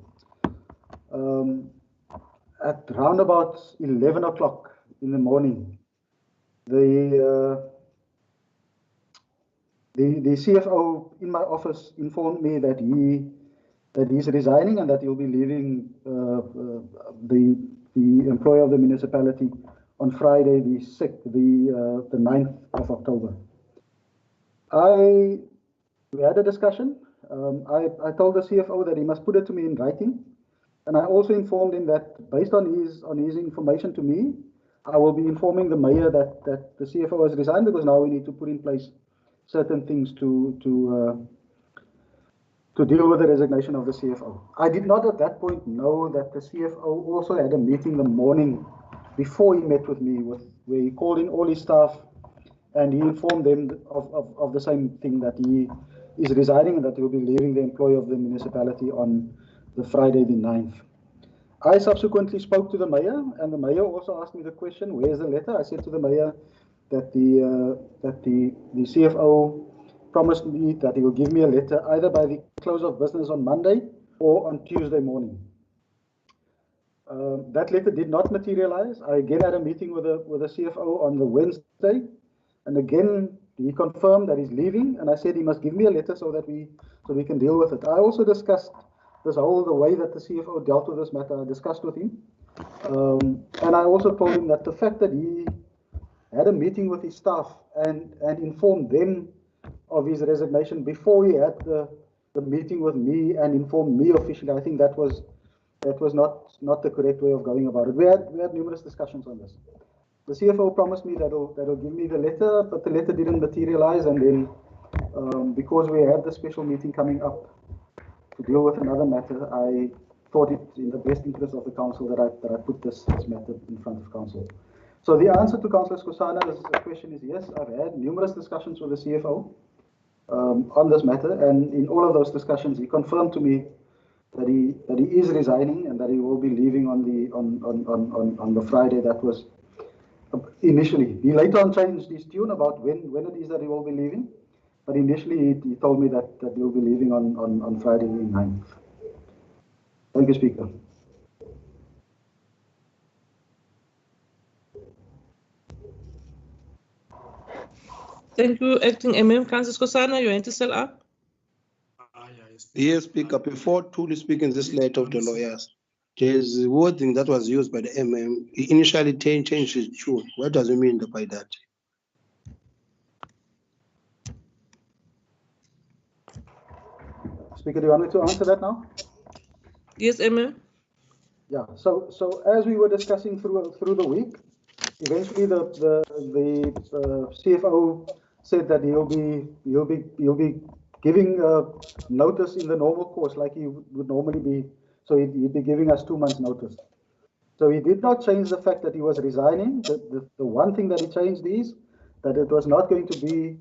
At round about 11 o'clock in the morning, the CFO in my office informed me that he's resigning and that he'll be leaving the employer of the municipality on Friday the 9th of October. We had a discussion. I told the CFO that he must put it to me in writing, and I also informed him that based on his information to me, I will be informing the mayor that the CFO has resigned, because now we need to put in place certain things to deal with the resignation of the CFO. I did not at that point know that the CFO also had a meeting the morning before he met with me, where he called in all his staff and he informed them of the same thing, that he is resigning and that he will be leaving the employ of the municipality on the Friday the 9th. I subsequently spoke to the mayor, and the mayor also asked me the question, where's the letter? I said to the mayor that the CFO promised me that he will give me a letter either by the close of business on Monday or on Tuesday morning. That letter did not materialize. I again had a meeting with the CFO on the Wednesday, and again he confirmed that he's leaving, and I said he must give me a letter so we can deal with it. I also discussed the way that the CFO dealt with this matter. I discussed with him, and I also told him that the fact that he had a meeting with his staff and informed them of his resignation before he had the meeting with me and informed me officially, I think that was not the correct way of going about it. We had numerous discussions on this. The CFO promised me that he'll give me the letter, but the letter didn't materialize, and then because we had the special meeting coming up to deal with another matter, I thought it in the best interest of the council that I put this matter in front of council. So the answer to Councillor Skosana's question is yes, I've had numerous discussions with the CFO on this matter, and in all of those discussions he confirmed to me that he is resigning and that he will be leaving on the Friday that was initially. He later on changed his tune about when it is that he will be leaving, but initially he told me that he will be leaving on Friday the 9th. Thank you, Speaker. Thank you, Acting MM. Councillor Skosana, your hand is still up. Yes, Speaker. Before truly speaking this letter of the lawyers, there's wording that was used by the MM. He initially changed his tune. What does it mean by that? Speaker, do you want me to answer that now? Yes, MM. Yeah. So as we were discussing through the week, eventually the CFO said that he'll be giving notice in the normal course like he would normally be. So he'd be giving us 2 months notice. So he did not change the fact that he was resigning. The one thing that he changed is that it was not going to be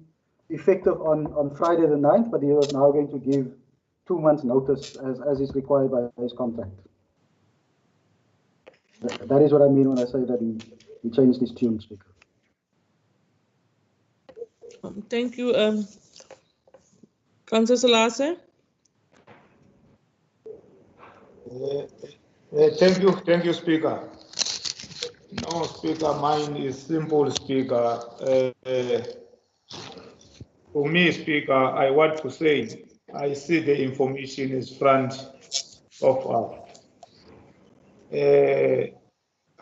effective on Friday the 9th, but he was now going to give 2 months notice as is required by his contract. That is what I mean when I say that he changed his tune, Speaker. Thank you, Councillor Salase. Thank you, Speaker. No, Speaker, mine is simple, Speaker. For me, Speaker, I want to say I see the information is front of us.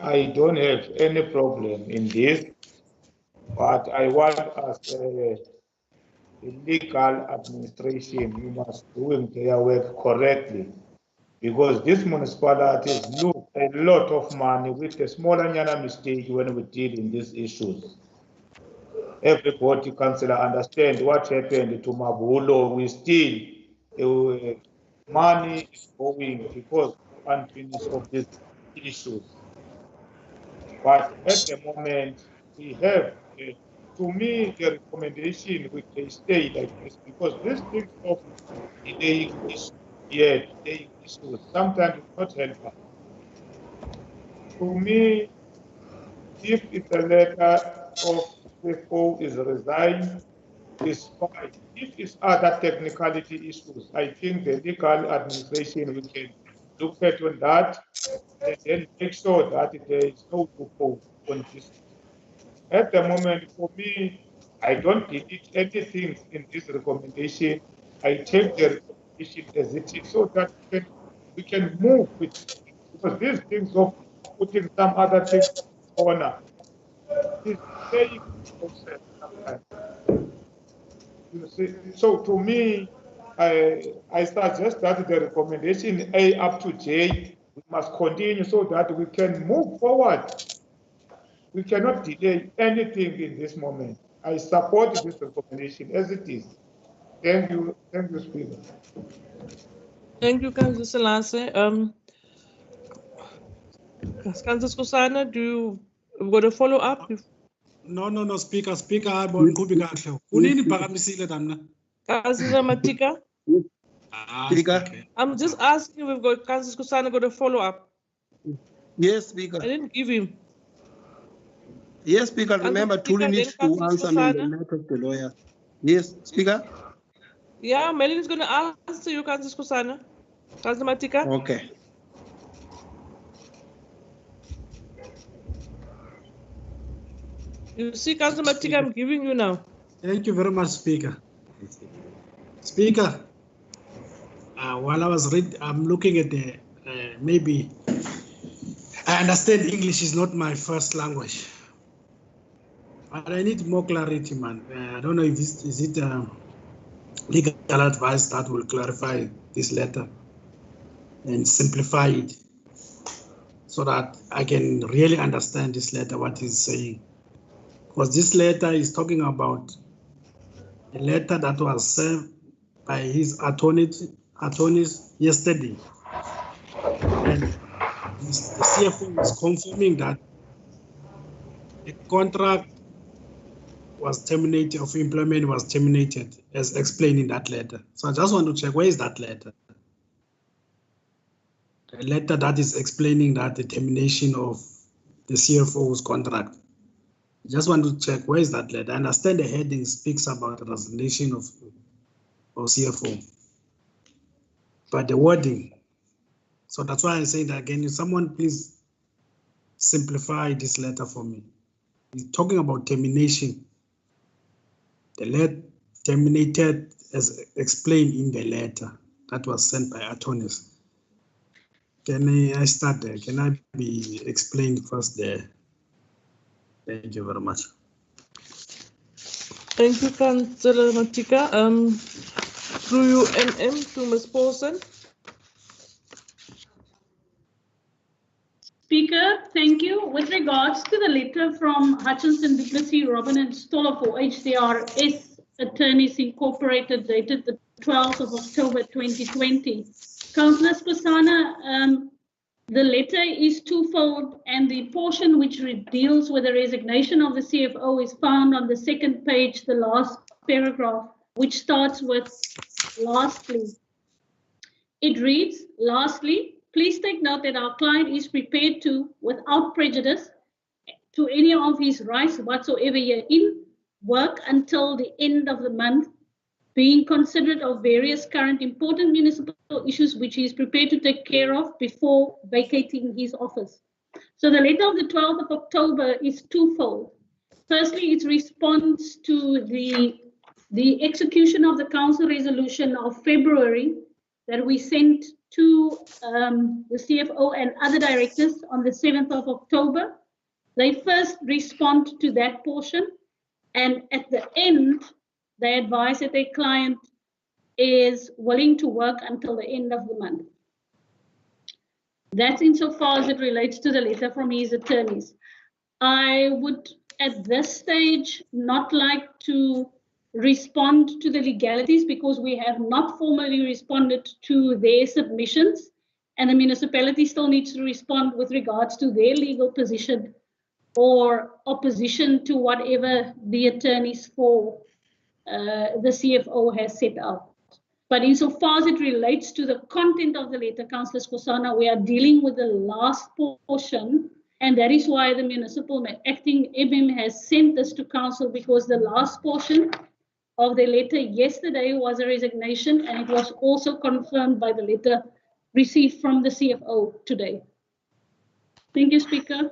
I don't have any problem in this, but I want us the legal administration must doing their work correctly, because these municipalities lose a lot of money with a small and mistake when we deal in these issues. Everybody, councillor, understand what happened to Mabulo. We still money is going because of unfinished of these issues. But at the moment, we have, to me, the recommendation we can stay like this, because this thing of delaying issues, delaying issues, sometimes it's not helpful. To me, if it's a letter of CFO is resigned, it's fine. If it's other technicality issues, I think the legal administration we can look at on that and then make sure that there is no loophole on this. At the moment, for me, I don't delete anything in this recommendation. I take the recommendation as it is so that we can move with it. Because these things of putting some other things on is very process sometimes. You see, so to me, I suggest that the recommendation A up to J we must continue so that we can move forward. We cannot delay anything in this moment. I support this recommendation as it is. Thank you, Speaker. Thank you, Councillor Selassie. Councillor Skosana, do you want to follow up? No, Speaker, I want to be kahle. Unini phakamisile damna. Councillor Matika? Speaker? I'm just asking if we've got Councillor Skosana got a follow up. Yes, Speaker. I didn't give him. Yes, Speaker. Remember, Tuli needs to answer me on the matter of the lawyer. Yes, Speaker. Yeah, Melanie is going to answer you, Councillor Skosana. Councillor Matika? Okay. You see, Councillor Matika, I'm giving you now. Thank you very much, Speaker. Speaker, while I was reading, I'm looking at the, maybe, I understand English is not my first language. But I need more clarity, man. I don't know if this is it legal advice that will clarify this letter and simplify it so that I can really understand this letter, what it's saying. Because this letter is talking about a letter that was served by his attorneys yesterday. And the CFO is confirming that the contract was terminated, of employment was terminated, as explained in that letter. So I just want to check, where is that letter? A letter that is explaining that the termination of the CFO's contract. I just want to check, where is that letter? I understand the heading speaks about the resignation of CFO, but the wording. So that's why I'm saying that again. Someone please simplify this letter for me. He's talking about termination. The letter terminated as explained in the letter that was sent by attorneys. Can I start there? Can I be explained first there? Thank you very much. Thank you, Councillor Matika. Through you, MM, to Ms. Paulson. Speaker, thank you. With regards to the letter from Hutchinson, Du Plessis, Robin and Stoller for HDRS Attorneys Incorporated dated the 12th of October 2020. Councillor Skosana, the letter is twofold, and the portion which deals with the resignation of the CFO is found on the second page, the last paragraph, which starts with lastly. It reads, lastly, please take note that our client is prepared to, without prejudice to any of his rights whatsoever herein, work until the end of the month, being considerate of various current important municipal issues which he is prepared to take care of before vacating his office. So the letter of the 12th of October is twofold. Firstly, it responds to the execution of the council resolution of February that we sent to the CFO and other directors on the 7th of October. They first respond to that portion, and at the end, they advise that their client is willing to work until the end of the month. That's insofar as it relates to the letter from his attorneys. I would, at this stage, not like to respond to the legalities because we have not formally responded to their submissions, and the municipality still needs to respond with regards to their legal position or opposition to whatever the attorneys for the CFO has set out. But insofar as it relates to the content of the letter, Councillor Skosana, we are dealing with the last portion, and that is why the municipal acting MM has sent this to council, because the last portion of the letter yesterday was a resignation, and it was also confirmed by the letter received from the CFO today. Thank you, Speaker.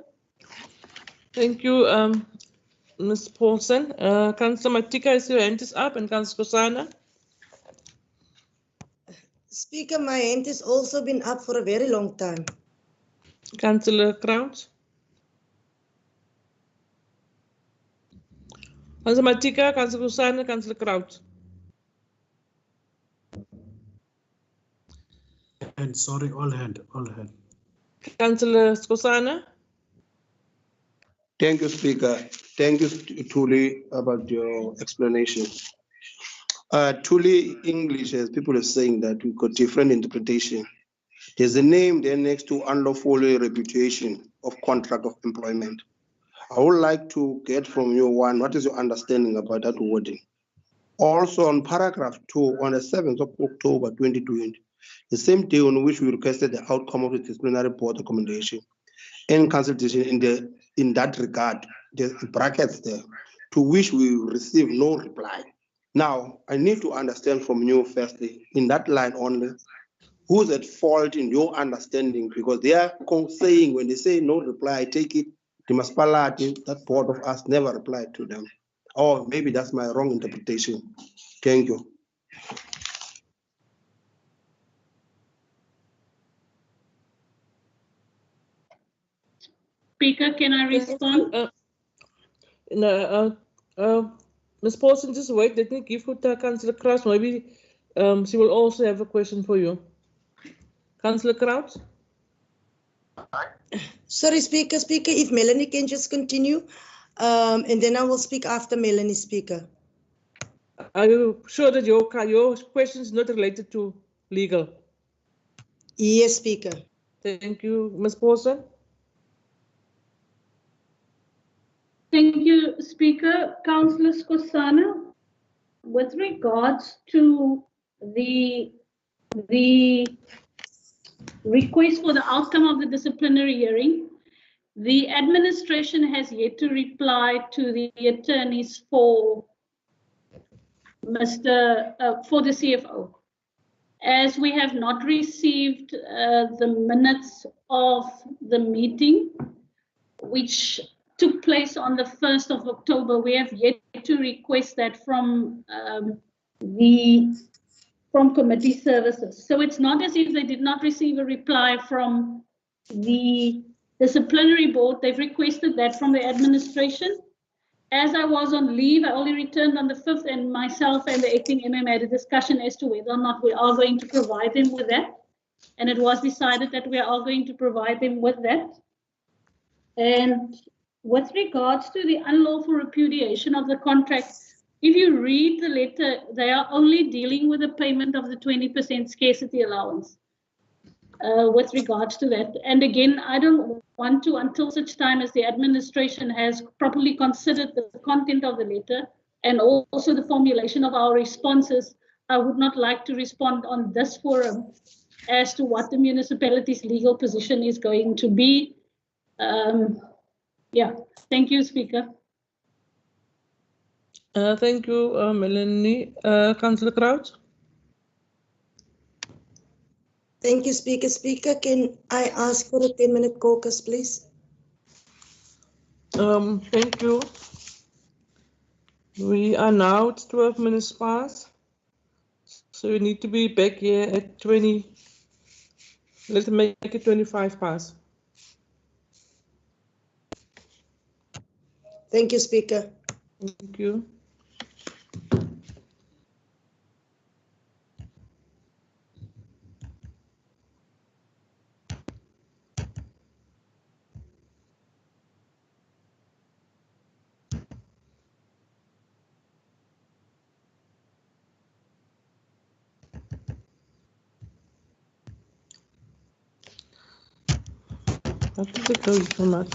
Thank you, Ms. Paulson. Councillor Matika, is your hand is up, and Councillor Skosana. Speaker, my hand has also been up for a very long time. Councillor Crouch. Councillor Matika, Councillor Skosana, Councillor Crouch. And sorry, all hand. Councillor Skosana. Thank you, Speaker. Thank you, Tuli, about your explanation. Tuli English, as people are saying that we've got different interpretation. There's a name there next to unlawful reputation of contract of employment. I would like to get from you one, what is your understanding about that wording? Also on paragraph 2, on the 7th of October 2020, the same day on which we requested the outcome of the disciplinary board recommendation and consultation in that regard, there's brackets there, to which we received no reply. Now, I need to understand from you firstly, in that line only, who's at fault in your understanding? Because they are saying, when they say no reply, I take it, the municipality, that board of us never replied to them. Or maybe that's my wrong interpretation. Thank you. Speaker, can I respond? Ms. Paulson, just wait. Let me give it to Councillor Kraus. Maybe she will also have a question for you. Councillor Kraus? Sorry, Speaker, if Melanie can just continue, and then I will speak after Melanie, Speaker. Are you sure that your question is not related to legal? Yes, Speaker. Thank you. Ms. Paulson? Thank you, Speaker. Councillor Skosana, with regards to the request for the outcome of the disciplinary hearing, the administration has yet to reply to the attorneys for for the CFO. As we have not received the minutes of the meeting, which took place on the 1st of October, we have yet to request that from committee services. So it's not as if they did not receive a reply from the disciplinary board. They've requested that from the administration. As I was on leave, I only returned on the 5th, and myself and the acting MM had a discussion as to whether or not we are going to provide them with that. And it was decided that we are going to provide them with that. And with regards to the unlawful repudiation of the contract, if you read the letter, they are only dealing with the payment of the 20% scarcity allowance with regards to that. And again, I don't want to, until such time as the administration has properly considered the content of the letter and also the formulation of our responses, I would not like to respond on this forum as to what the municipality's legal position is going to be. Yeah, thank you, Speaker. Thank you, Melanie. Councillor Crouch? Thank you, Speaker. Speaker, can I ask for a 10-minute caucus, please? Thank you. We are now at 12 minutes past. So we need to be back here at 20. Let's make it 25 past. Thank you, Speaker. Thank you. Wat is ek nou van maar?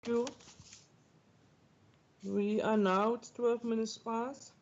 You. We are now at 12 minutes past.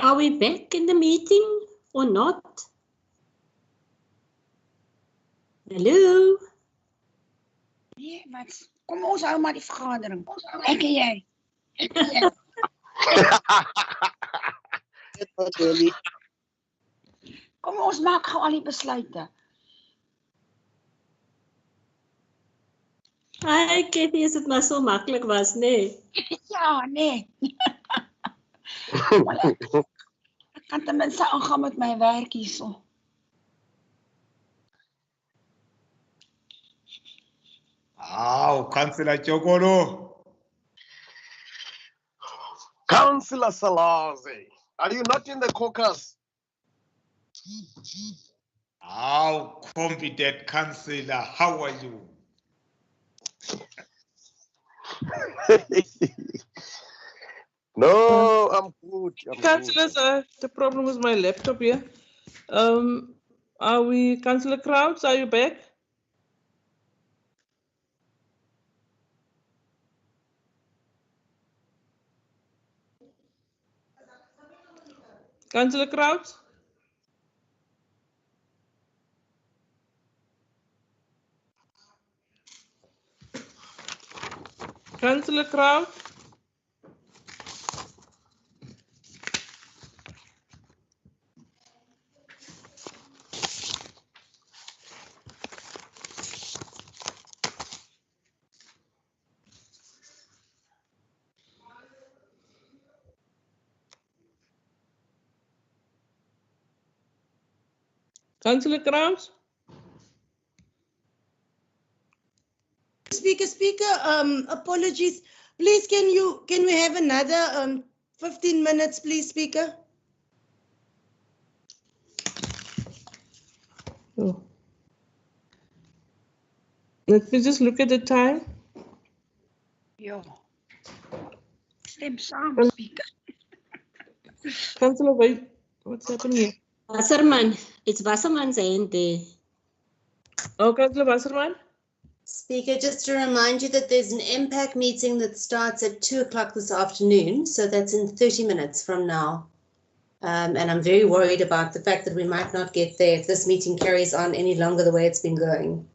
Are we back in the meeting or not? Hallo? Nee, wat? Kom ons hou maar die vergadering. Ek en jy. Kom ons maak gou al die besluite. Hi, Kathy, as dit maar so maklik was, nee. Ja, nee. Ek kan ten minste aangaan met my werk hierso. Councillor Chokoro. Councillor Salazi, are you not in the caucus? How competent councillor, how are you? No, I'm good. Councillors, the problem with my laptop here. Are we, Councillor Crouch, are you back? Councillor Crouch? Councillor Crouch? Councillor Crouch? Speaker, apologies. Please, can we have another 15 minutes, please, Speaker? Oh. Let me just look at the time. Ja. Stem saam, Speaker. Councillor, wait, what's happening here? Wasserman, it's Wasserman's hand there. Oh, Councillor Wasserman? Speaker, just to remind you that there's an MPAC meeting that starts at 2 o'clock this afternoon, so that's in 30 minutes from now. And I'm very worried about the fact that we might not get there if this meeting carries on any longer the way it's been going.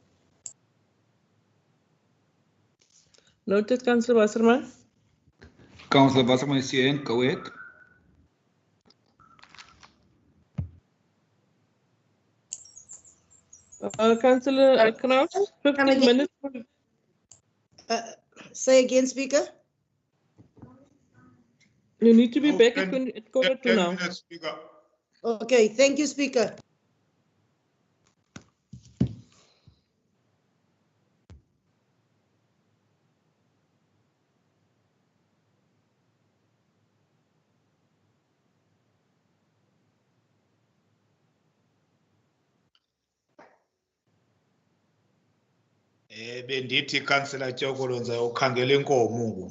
Noted, Councillor Wasserman. Councillor Wasserman is here, go ahead. Councillor Crouch, 15 minutes. Say again, Speaker. You need to be back at 1:45 now. Okay, thank you, Speaker. Bendithi Councillor Chokoro ukhangela inkomo.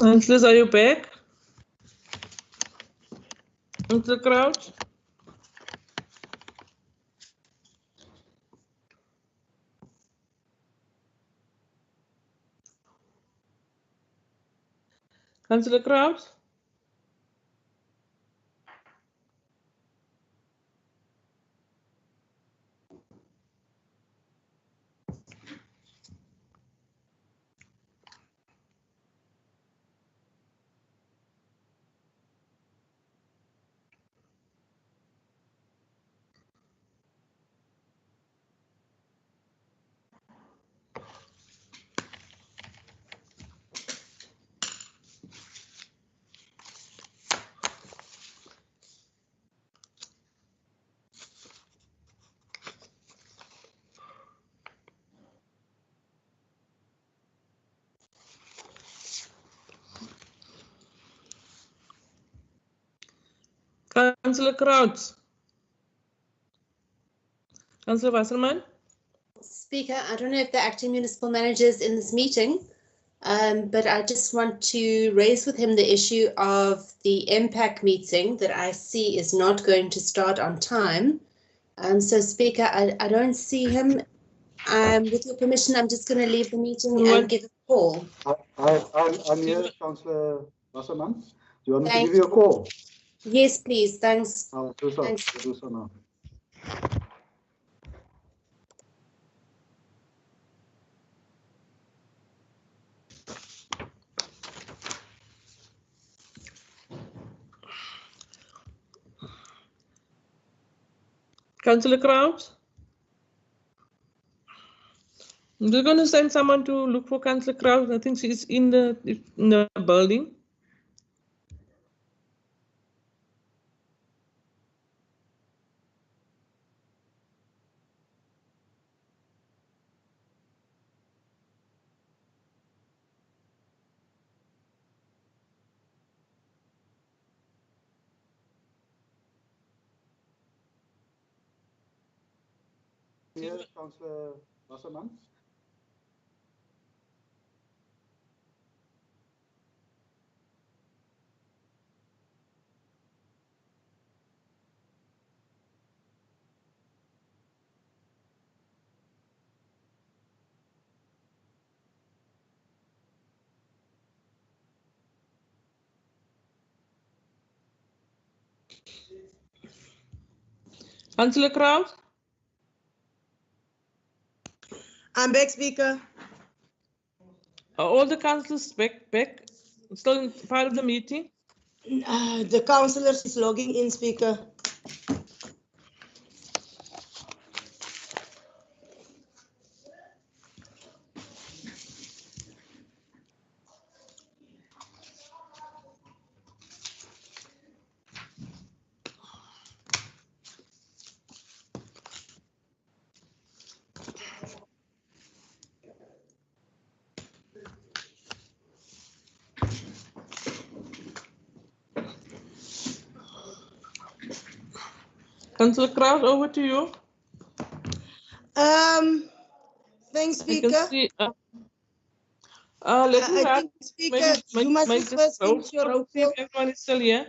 Councillors, are you back? Councillor Crouch? Councillor Crouch? Councillor Crouch? Councillor Wasserman? Speaker, I don't know if the acting municipal manager is in this meeting, but I just want to raise with him the issue of the MPAC meeting that I see is not going to start on time. So, Speaker, I don't see him. With your permission, I'm just going to leave the meeting and give a call. I'm here, Councillor Wasserman. Do you want me to give you a call? Yes, please. Thanks. I'll do so. Thanks. I'll do so now. Councillor Crouch? I'm just going to send someone to look for Councillor Crouch. I think she's in the building. Here, Councillor Wasserman. Councillor Crouch? I'm back, Speaker. Are all the councillors back? Still part of the meeting? The councillors is logging in, Speaker. Councillor Crouch, over to you. Thanks, I Speaker. can see, let me I think, Speaker, you must be first into your roll see if call. everyone is still here.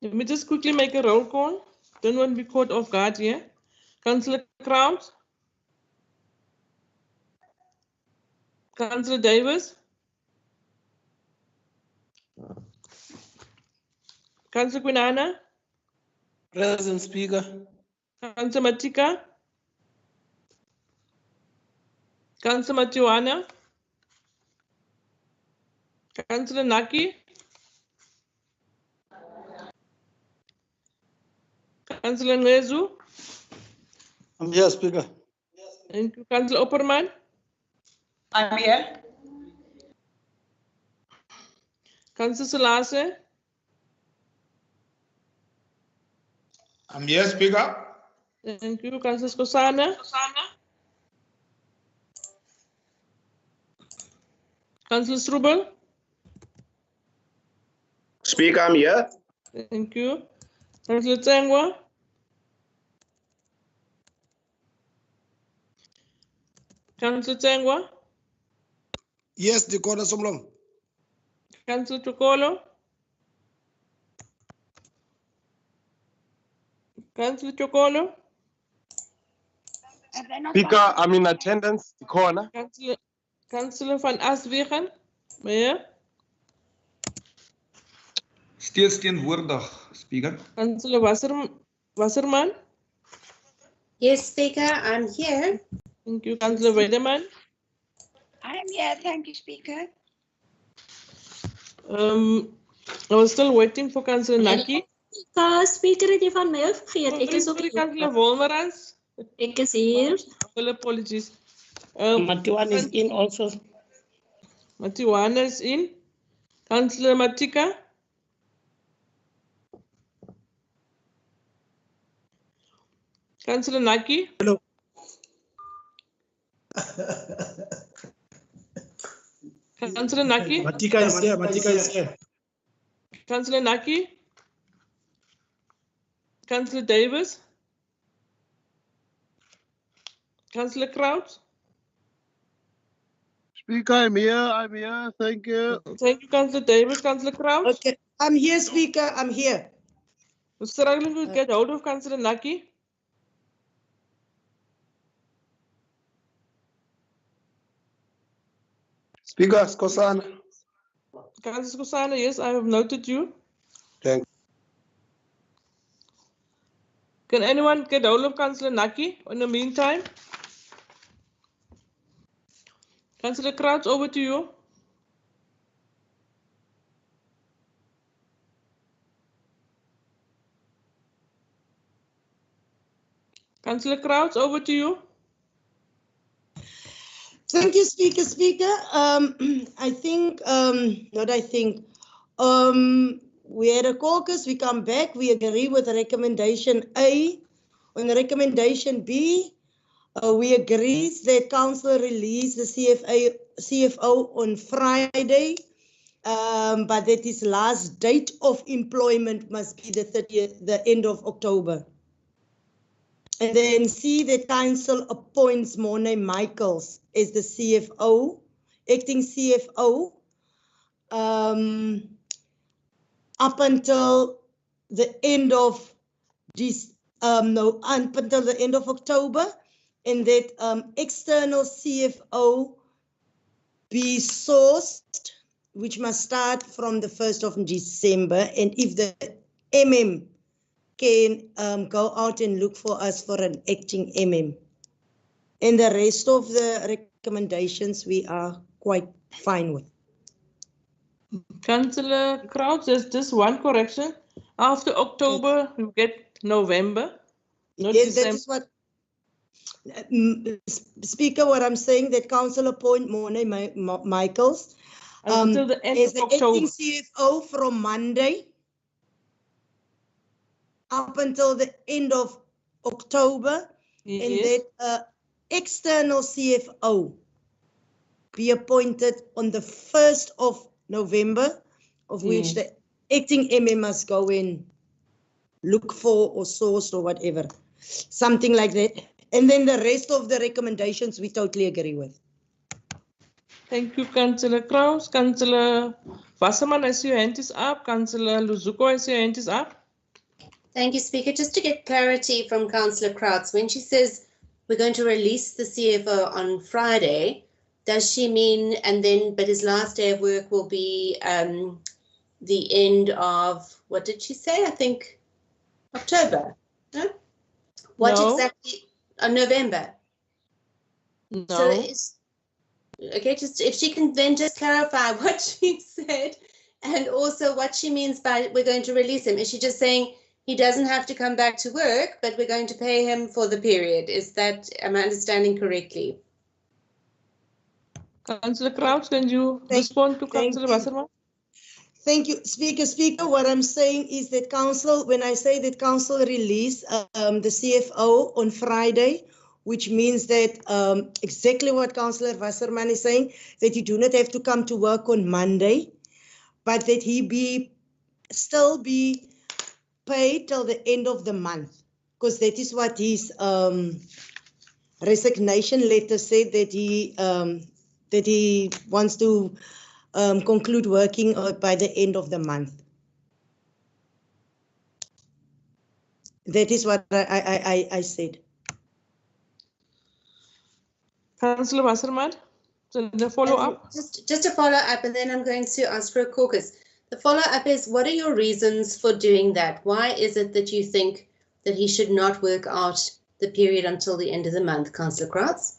Let me just quickly make a roll call. Don't want to be caught off guard here. Councillor Crouch? Councillor Davis? Councillor Quinana? Present, Speaker. Councillor Matika? Councillor Matiwana? Councillor Naki? Councillor Ngezu? I'm here, Speaker. Thank you. Councillor Opperman? I'm here. Councillor Salase? I'm here, Speaker. Thank you. Councillor Skosana? Councillor Strubel? Speaker, I'm here. Thank you. Councillor Tsengwa? Councillor Tsengwa? Yes, the corner Somlong. Councillor Chokolo. Councillor Chokolo. Speaker, I'm in attendance, the corner. Councillor van Aswegen. Meneer. Steeds teenwoordig, Speaker. Councillor Wasserman. Yes, Speaker, I'm here. Thank you. Councillor Weideman. I'm here, thank you, Speaker. I was still waiting for Councillor Naki. Speaker, het jy van my vergeet? Ek is op Sorry, Councillor Wolmerans. Ek is hier. All apologies. Matiwana is in also. Matiwana is in. Councillor Matika. Councillor Naki. Hello. Councillor Naki. Matika is here. Matika is here. Councillor Naki. Councillor Davis. Councillor Kraut. Speaker, I'm here, thank you. Thank you, Councillor Davis. Councillor Kraut. Okay, I'm here, Speaker, I'm here. We're struggling to get hold of Councillor Naki. Speaker Skosana. Councillor Skosana, yes, I have noted you. Thank you. Can anyone get hold of Councillor Naki in the meantime? Councillor Crouch, over to you. Councillor Crouch, over to you. Thank you, Speaker. I think, we had a caucus, we come back, we agree with recommendation A. On recommendation B, we agree that council release the CFO on Friday, but that his last date of employment must be the end of October. And then see that council appoints Morne Michaels as the CFO, acting CFO, up until the end of this, up until the end of October, and that external CFO be sourced, which must start from the 1st of December. And if the MM can go out and look for us for an acting MM. And the rest of the recommendations we are quite fine with. Councillor Crouch, there's just one correction. After October, you get November. Not Yes, December. that is what, Speaker, what I'm saying, that council appoint Morne Michaels until the end as of the October. acting CFO from Monday up until the end of October, yes. And that external CFO be appointed on the 1st of November, of which the acting MM must go in, look for or source or whatever, something like that. And then the rest of the recommendations we totally agree with. Thank you, Councillor Kraus. Councillor Wasserman, I see your hand is up. Councillor Luzuko, I see your hand is up. Thank you, Speaker. Just to get clarity from Councillor Krautz, when she says we're going to release the CFO on Friday, does she mean, and then, but his last day of work will be the end of, what did she say? I think October, no? What No. exactly, November? No. So okay, just if she can then just clarify what she said and also what she means by we're going to release him. Is she just saying he doesn't have to come back to work, but we're going to pay him for the period? Is that, am I understanding correctly? Councillor Crouch, can you respond to Councillor Wasserman? Thank you, Speaker. What I'm saying is that council, when I say that council release the CFO on Friday, which means that exactly what Councillor Wasserman is saying, that you do not have to come to work on Monday, but that he still be paid till the end of the month, because that is what his resignation letter said, that he that he wants to conclude working by the end of the month. That is what I said. Councillor Wasserman, the follow-up? Just a follow-up, and then I'm going to ask for a caucus. The follow-up is, what are your reasons for doing that? Why is it that you think that he should not work out the period until the end of the month, Councillor Krautz?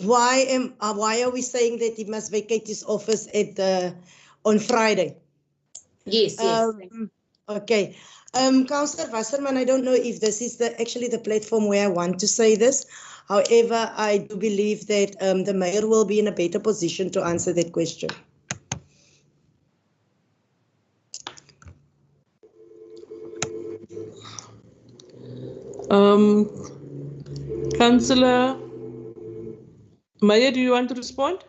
Why are we saying that he must vacate his office on Friday? Yes. Okay. Councillor Wasserman, I don't know if this is actually the platform where I want to say this. However, I do believe that the mayor will be in a better position to answer that question. Councillor Meyer, do you want to respond?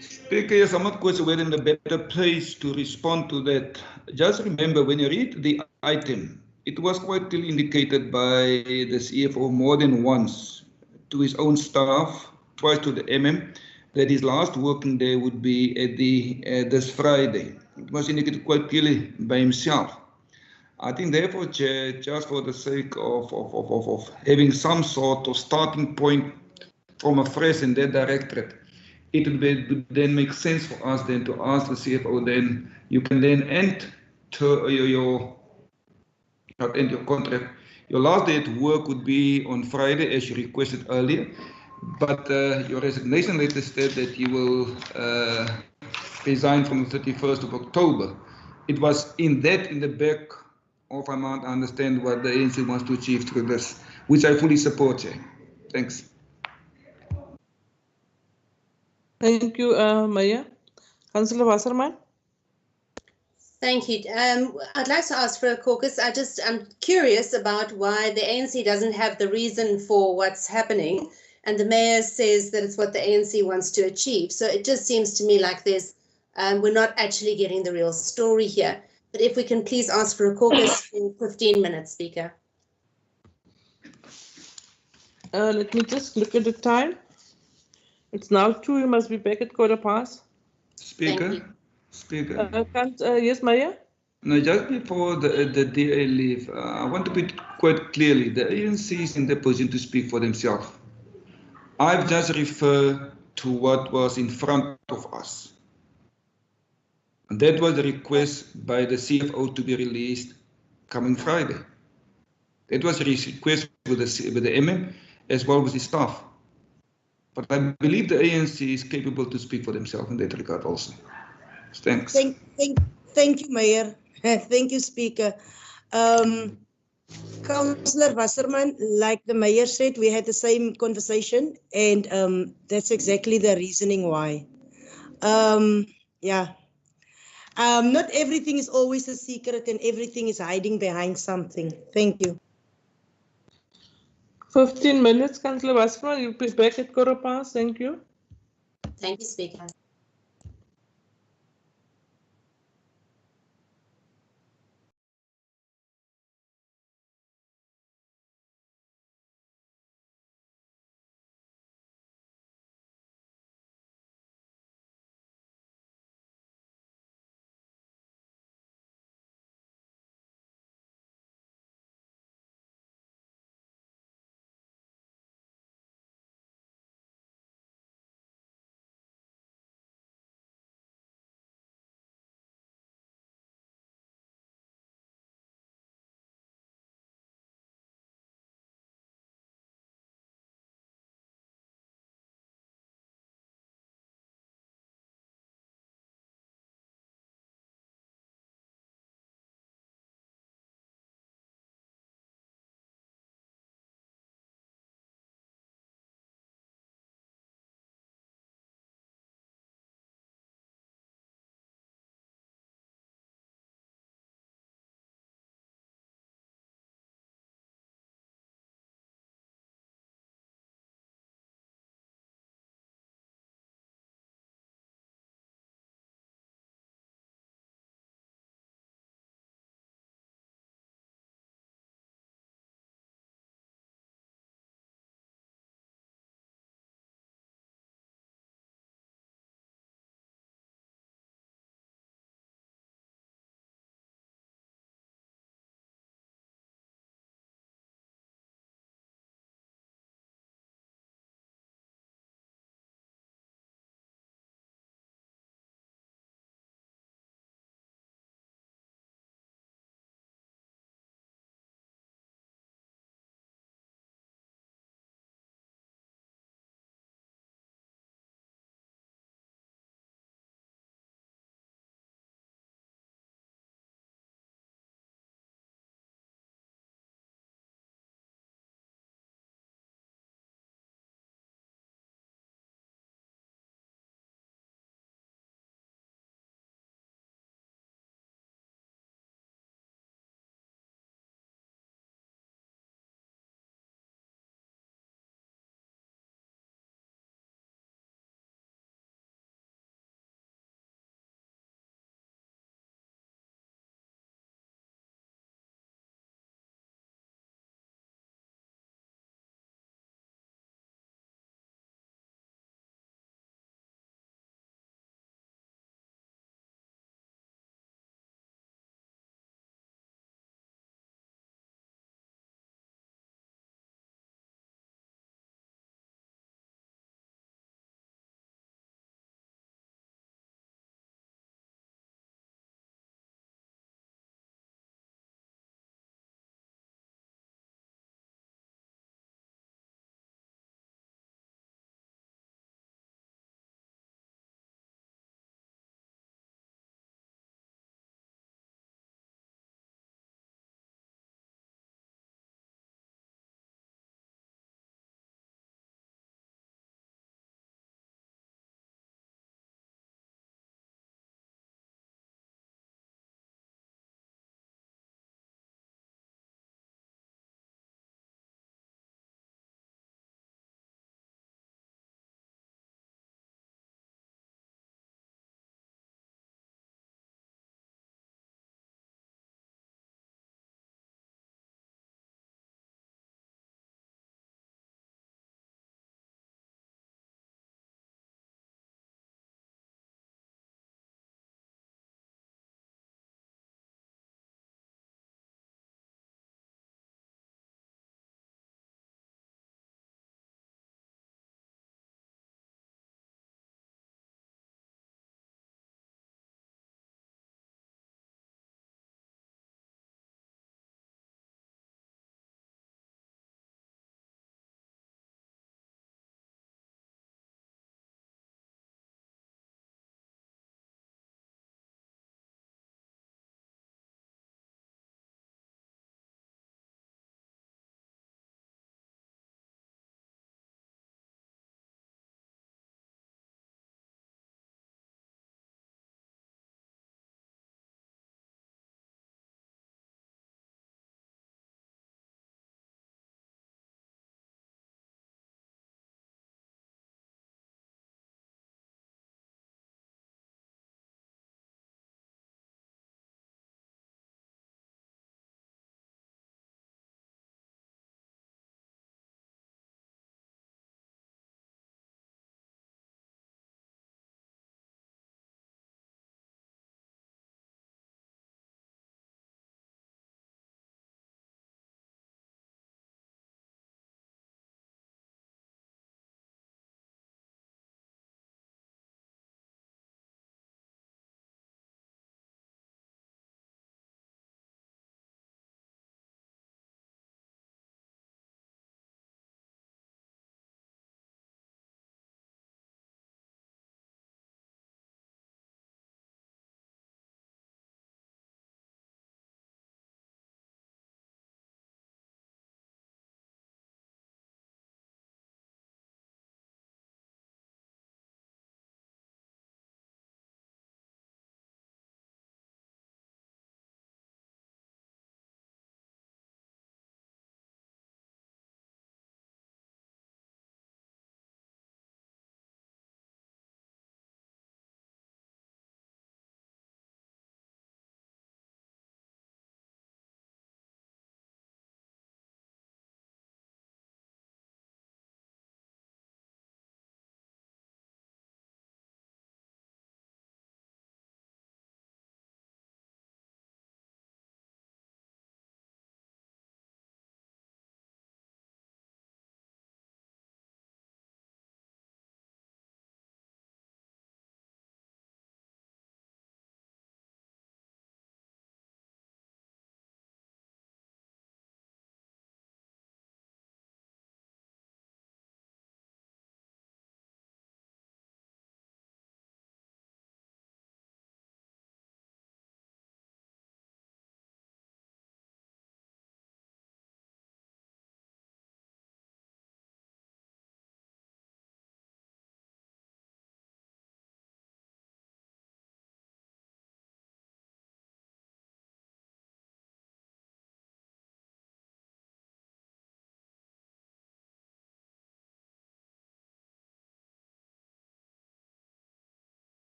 Speaker, yes, I'm not quite aware in a better place to respond to that. Just remember, when you read the item, it was quite clearly indicated by the CFO more than once to his own staff, twice to the MM, that his last working day would be at this Friday. It was indicated quite clearly by himself. I think, therefore, Chair, just for the sake of having some sort of starting point from afresh in that directorate, it would then make sense for us then to ask the CFO, then you can then end not end your contract. Your last day at work would be on Friday, as you requested earlier, but your resignation letter said that you will resign from the 31st of October. It was in the back of my mind, I understand what the ANC wants to achieve through this, which I fully support, Chair. Thanks. Thank you, Maya. Councillor Wasserman. Thank you. I'd like to ask for a caucus. I'm curious about why the ANC doesn't have the reason for what's happening, and the mayor says that it's what the ANC wants to achieve. So it just seems to me like we're not actually getting the real story here. But if we can please ask for a caucus for 15 minutes, Speaker. Let me just look at the time. It's now 2. You must be back at 2:15. Speaker. Yes, Maya? No, just before the DA leave, I want to put quite clearly, the ANC is in the position to speak for themselves. I've just referred to what was in front of us. And that was the request by the CFO to be released coming Friday. That was a request with the MM as well as the staff. But I believe the ANC is capable to speak for themselves in that regard also. Thanks. Thank you, Mayor. Thank you, Speaker. Councillor Wasserman, like the Mayor said, we had the same conversation, and that's exactly the reasoning why. Not everything is always a secret, and everything is hiding behind something. Thank you. 15 minutes, Councillor Wasserman. You'll be back at 2:15. Thank you. Thank you, Speaker.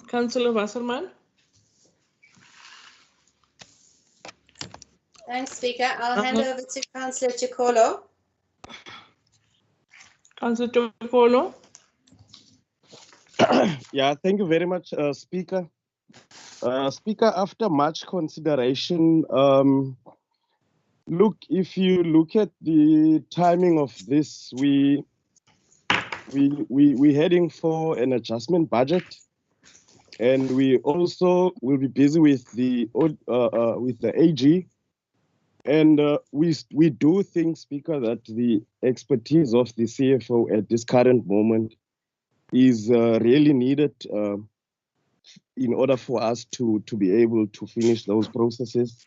Councillor Wasserman. Thanks, Speaker. I'll hand over to Councillor Chikolo. Councillor Chikolo. Yeah, thank you very much, Speaker. Speaker, after much consideration, look, if you look at the timing of this, we're heading for an adjustment budget, and we also will be busy with the AG, and we do think, Speaker, that the expertise of the CFO at this current moment is really needed in order for us to be able to finish those processes.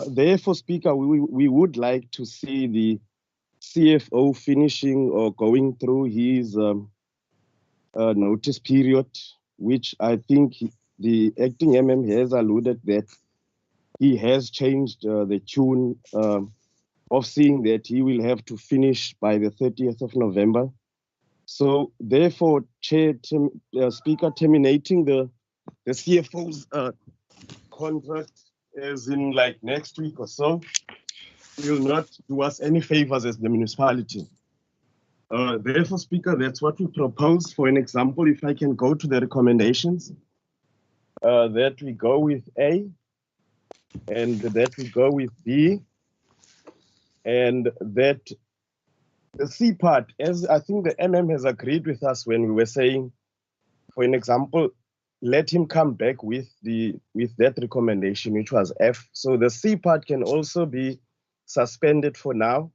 Therefore, Speaker, we would like to see the CFO finishing or going through his notice period, which I think the acting MM has alluded that he has changed the tune of seeing that he will have to finish by the 30th of November. So therefore, Speaker, terminating the CFO's contract as in like next week or so will not do us any favors as the municipality. Therefore, Speaker, that's what we propose. For an example, if I can go to the recommendations, that we go with A, and that we go with B, and that the C part, as I think the MM has agreed with us when we were saying, for an example, let him come back with that recommendation, which was F. So the C part can also be suspended for now.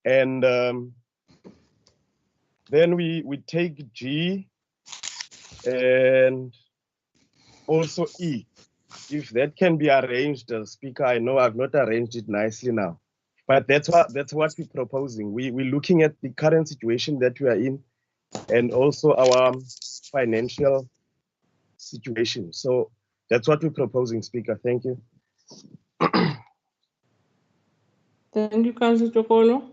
And then we take G and also E. If that can be arranged, Speaker, I know I've not arranged it nicely now. But that's what we're proposing. We're looking at the current situation that we are in and also our financial situation. So that's what we're proposing, Speaker. Thank you. Thank you, Councillor Chokolo.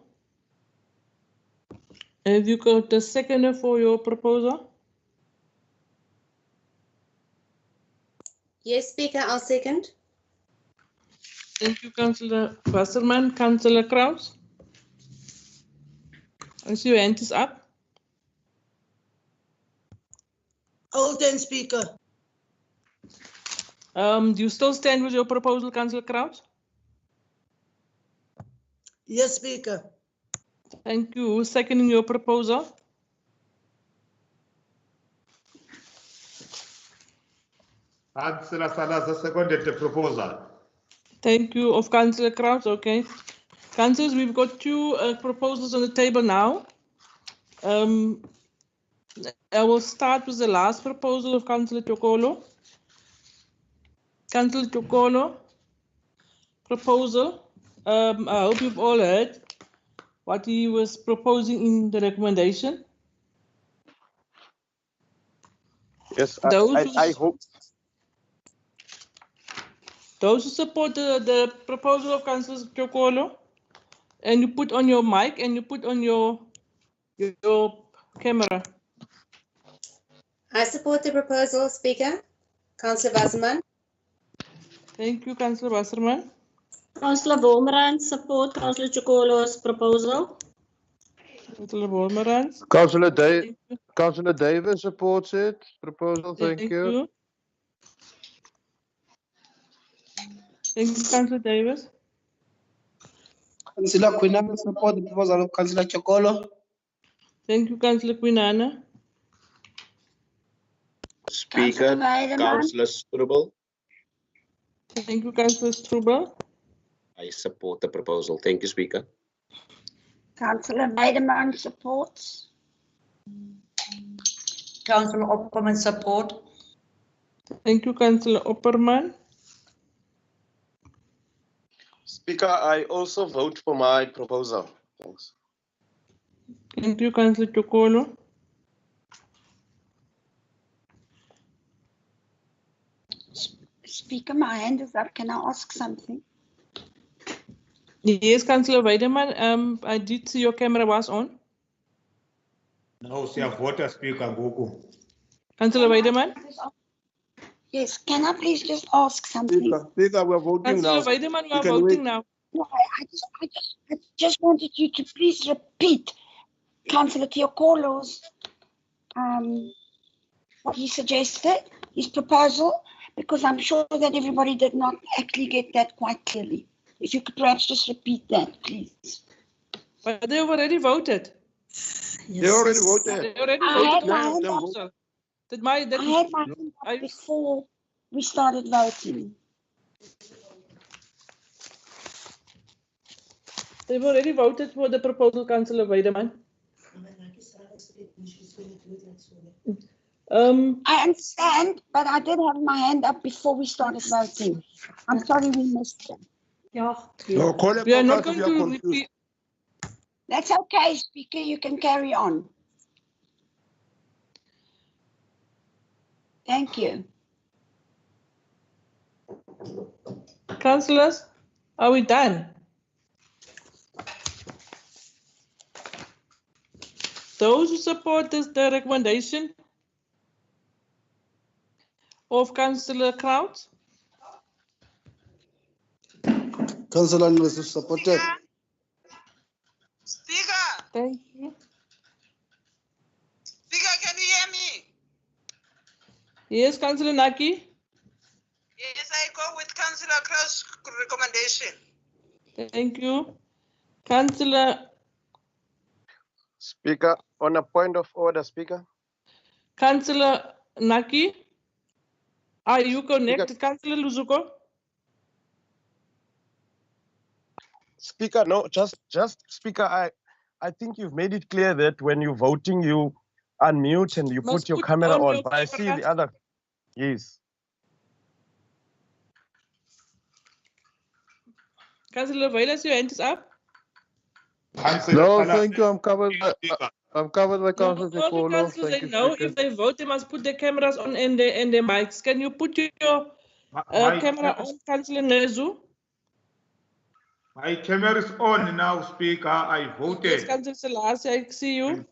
Have you got the seconder for your proposal? Yes, Speaker, I'll second. Thank you, Councillor Wasserman. Councillor Kraus. I see your hand is up. Hold on, Speaker. Do you still stand with your proposal, Councillor Kraus? Yes, Speaker. Thank you. Who's seconding your proposal? Councillor Salazar seconded the proposal. Thank you. Of Councillor Kraus, okay. Councillors, we've got two proposals on the table now. I will start with the last proposal of Councillor Chokolo. Councillor Chokolo proposal. I hope you've all heard what he was proposing in the recommendation. Yes, I hope. Those who support the proposal of Councillor Chokolo, and you put on your mic and you put on your camera. I support the proposal, Speaker. Councillor Wasserman. Thank you, Councillor Wasserman. Councillor Wolmerans support Councillor Chokolo's proposal. Councillor Wolmerans. Councillor Davis supports it. Proposal, thank you. Thank you, Councillor Davis. Councillor Quinana support the proposal of Councillor Chokolo. Thank you, Councillor Quinana. Speaker, Councillor Strubel. Thank you, Councillor Strubel. I support the proposal. Thank you, Speaker. Councillor Weideman supports. Councillor Opperman support. Thank you, Councillor Opperman. Speaker, I also vote for my proposal. Thanks. Thank you, Councillor Chokolo. Speaker, my hand is up. Can I ask something? Yes, Councillor Weideman. I did see your camera was on. No, siyavota Speaker ngoku. Councillor Weideman? Yes, can I please just ask something? Speaker, we're voting Councillor now. Weideman, we You are can voting wait. now. No, I just wanted you to please repeat Councillor Tiokolo's what he suggested, his proposal, because I'm sure that everybody did not actually get that quite clearly. If you could perhaps just repeat that, please. But they've already voted. They already voted. They already I voted had on my the hand up. proposal. Did my, I had my hand up before we started voting. They've already voted for the proposal, Councillor Weideman. I understand, but I did have my hand up before we started voting. I'm sorry we missed that. No, call it We are not because going we are to confused. repeat. That's okay, Speaker. You can carry on. Thank you. Councillors, are we done? Those who support the recommendation of Councillor Kraut? Councillor Nwezu supported. Speaker, Thank you. Speaker, can you hear me? Yes, Councillor Naki? Yes, I go with Councillor Kraut's recommendation. Thank you. Councillor Speaker, on a point of order, Speaker. Councillor Naki? Are you connected, Councillor Luzuko? Speaker, no, just Speaker, I think you've made it clear that when you're voting, you unmute and you put your camera on. But I see the other. Yes. Councillor Vailas, your hand is up. No, thank you. I'm covered. I'm covered by No, Councillor all the Tikolo. councillors, Thank they you, know Speaker. if they vote, they must put their cameras on and their mics. Can you put your camera on, Councillor Nezu? My camera is on now, Speaker. I Yes, voted. Councillor Selassie, I see you.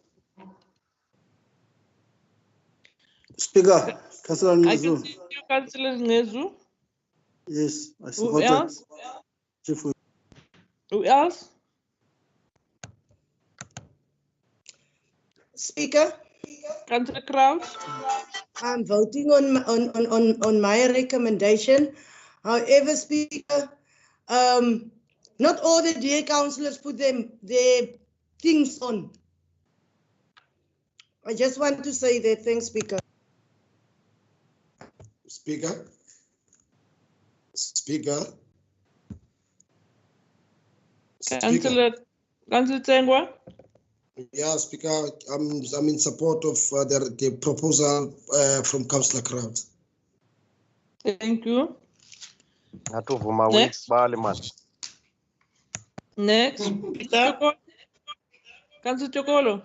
Speaker, Councillor I can Nwezu. see you, Councillor Nezu. Yes, I Who supported. else? Chief Whip. Who else? Speaker? Councillor Kraut? I'm voting on my recommendation. However, Speaker, not all the dear councillors put their things on. I just want to say that. Thanks, Speaker. Speaker. Speaker. Councillor Tsengwa? Yeah, Speaker, I'm in support of the proposal from Councillor Kraut. Thank you. Next. Next. Councillor Chokolo,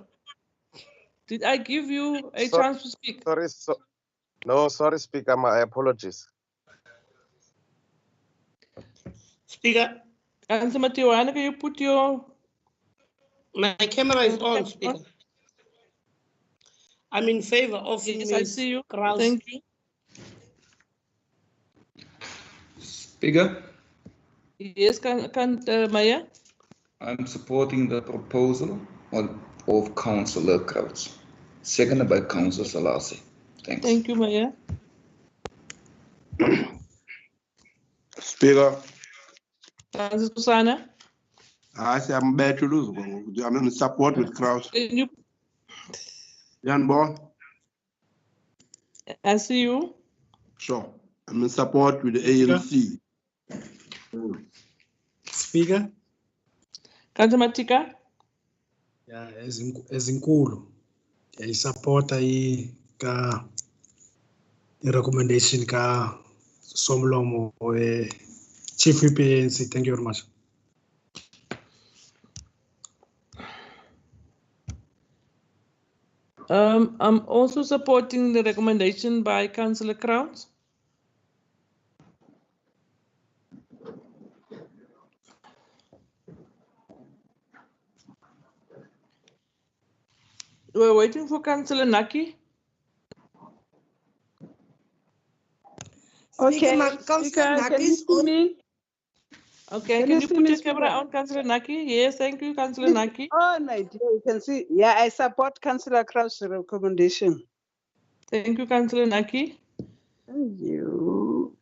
did I give you a chance to speak? Sorry, Speaker. My apologies. Speaker. Councillor Matiwana, can you put your... My camera is on, Speaker. I'm in favor of Yes, I see you. Kraus. Thank you. Speaker, Yes, Maya? I'm supporting the proposal of Councillor Krauts, seconded by Councillor Selassie. Thanks. Thank you, Maya. Speaker. Councillor Susana? I say I'm bad to lose. I'm in support with Kraut. Can you... Jan Ball? I see you. Sure. I'm in support with the ANC. Speaker? Councillor Matika? Yeah, ezinkulu. Ngiyayisupporta i-recommendation Somlomo Chief Whip ANC. Thank you very much. I'm also supporting the recommendation by Councillor Kraut. We're waiting for Councillor Naki. Speaker, Okay, Councillor Speaker, can you Naki's see on. me? Okay, can you put your camera on, Councillor Naki? Yes, thank you, Councillor Naki. Oh, my dear, you can see. Yeah, I support Councillor Kraus' recommendation. Thank you, Councillor Naki. Thank you.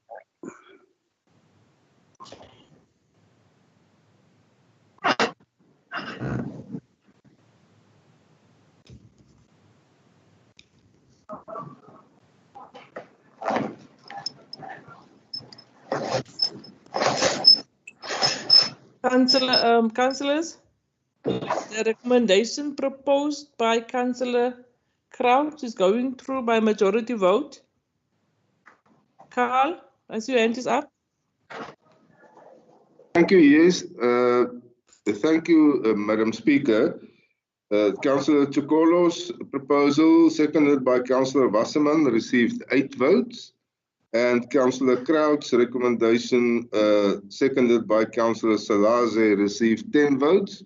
Councillors, the recommendation proposed by Councillor Crouch is going through by majority vote. Carl, I see your hand is up. Thank you, yes. Thank you, Madam Speaker. Councillor Chokolo's proposal, seconded by Councillor Wasserman, received 8 votes. And Councillor Crouch's recommendation, seconded by Councillor Salaze, received 10 votes.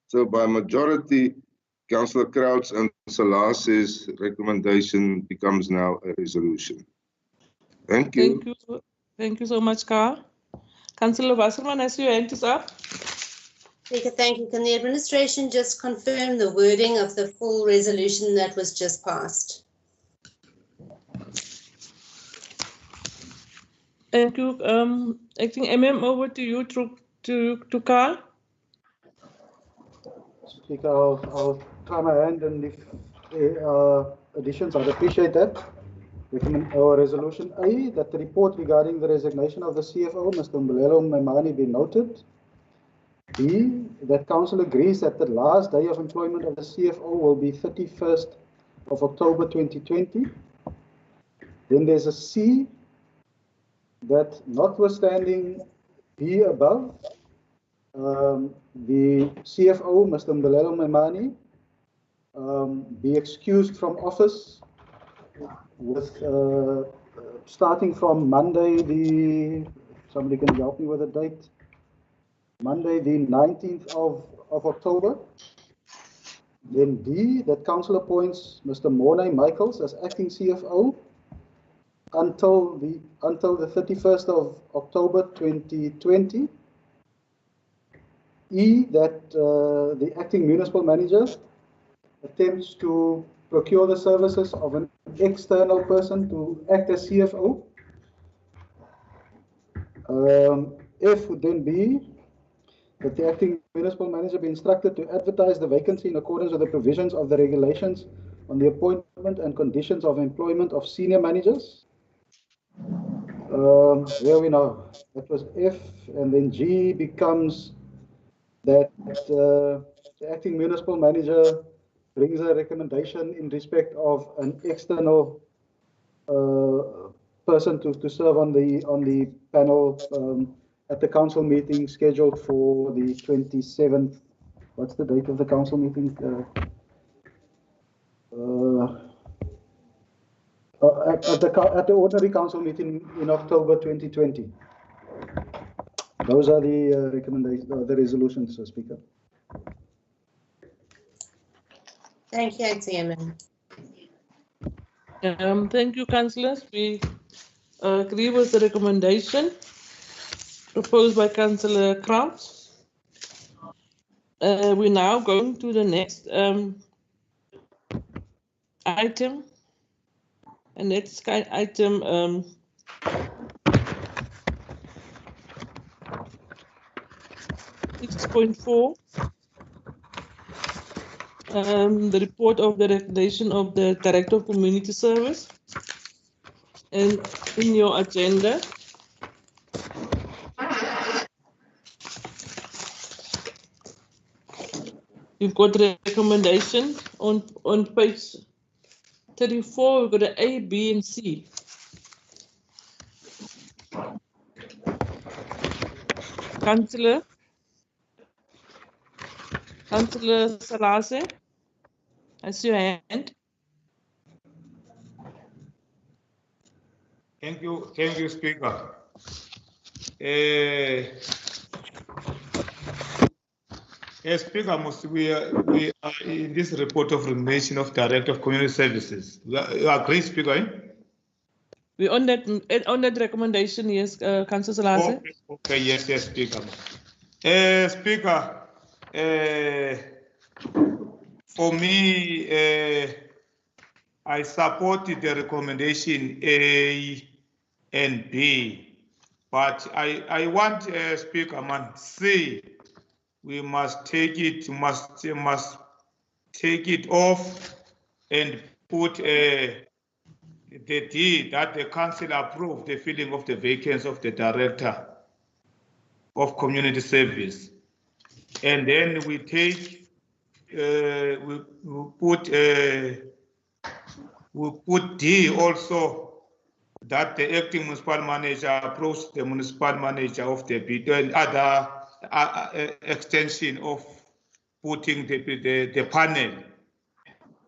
So by majority, Councillor Crouch and Salaze's recommendation becomes now a resolution. Thank you. Thank you so much, Carl. Councillor Wasserman, I see your hand is up. Speaker, thank you. Can the administration just confirm the wording of the full resolution that was just passed? Thank you. Acting MM, over to you, to Carl. Speaker, I'll try my hand, and if additions, I'd appreciate that. Resolution A, that the report regarding the resignation of the CFO, Mr. Mbulelo Memani, be noted. B, that Council agrees that the last day of employment of the CFO will be 31st of October 2020. Then there's a C, that notwithstanding B above, the CFO, Mr. Mbulelo Memani, be excused from office with starting from Monday, somebody can help me with the date, Monday the 19th of October. Then D, that Council appoints Mr. Mornay Michaels as acting CFO until the 31st of October 2020. E, that the acting municipal manager attempts to procure the services of an external person to act as CFO. F would then be that the acting municipal manager be instructed to advertise the vacancy in accordance with the provisions of the regulations on the appointment and conditions of employment of senior managers. Where are we now? That was F, and then G becomes that the acting municipal manager brings a recommendation in respect of an external person to serve on the panel at the council meeting scheduled for the 27th. What's the date of the council meeting? At the ordinary council meeting in October 2020. Those are the recommendations, the resolutions, Speaker. Thank you, Acting Thank you, councillors. We agree with the recommendation proposed by Councillor Krantz. We're now going to the next item, and that's item 6.4. The report of the recommendation of the Director of Community Service. And in your agenda, you've got the recommendation on page 34. We've got the A, B, and C. Councillor Salase, I see your hand. Thank you, Speaker. Speaker, we are in this report of recommendation of Director of Community Services. You agree, Speaker? We're on that recommendation, yes, Councillor Salase. Okay, yes, Speaker. Speaker, for me, I support the recommendation A and B, but I want Speaker man C. We must take it take it off and put the D that the council approved the filling of the vacancy of the director of community service, and then we take we put D also, that the acting municipal manager approves the municipal manager of the bid and other extension of putting the panel,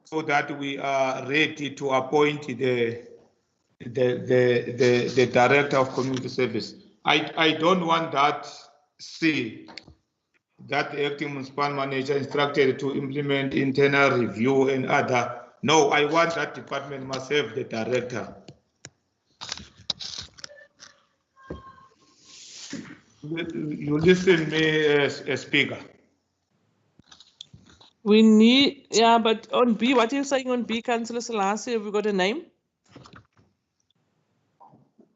so that we are ready to appoint the director of community service. I don't want that C, that the acting municipal manager instructed to implement internal review and other. No, I want that department must have the director. You listen me, Speaker. We need, yeah, but on B, what are you saying on B, Councillor Salase? Have we got a name?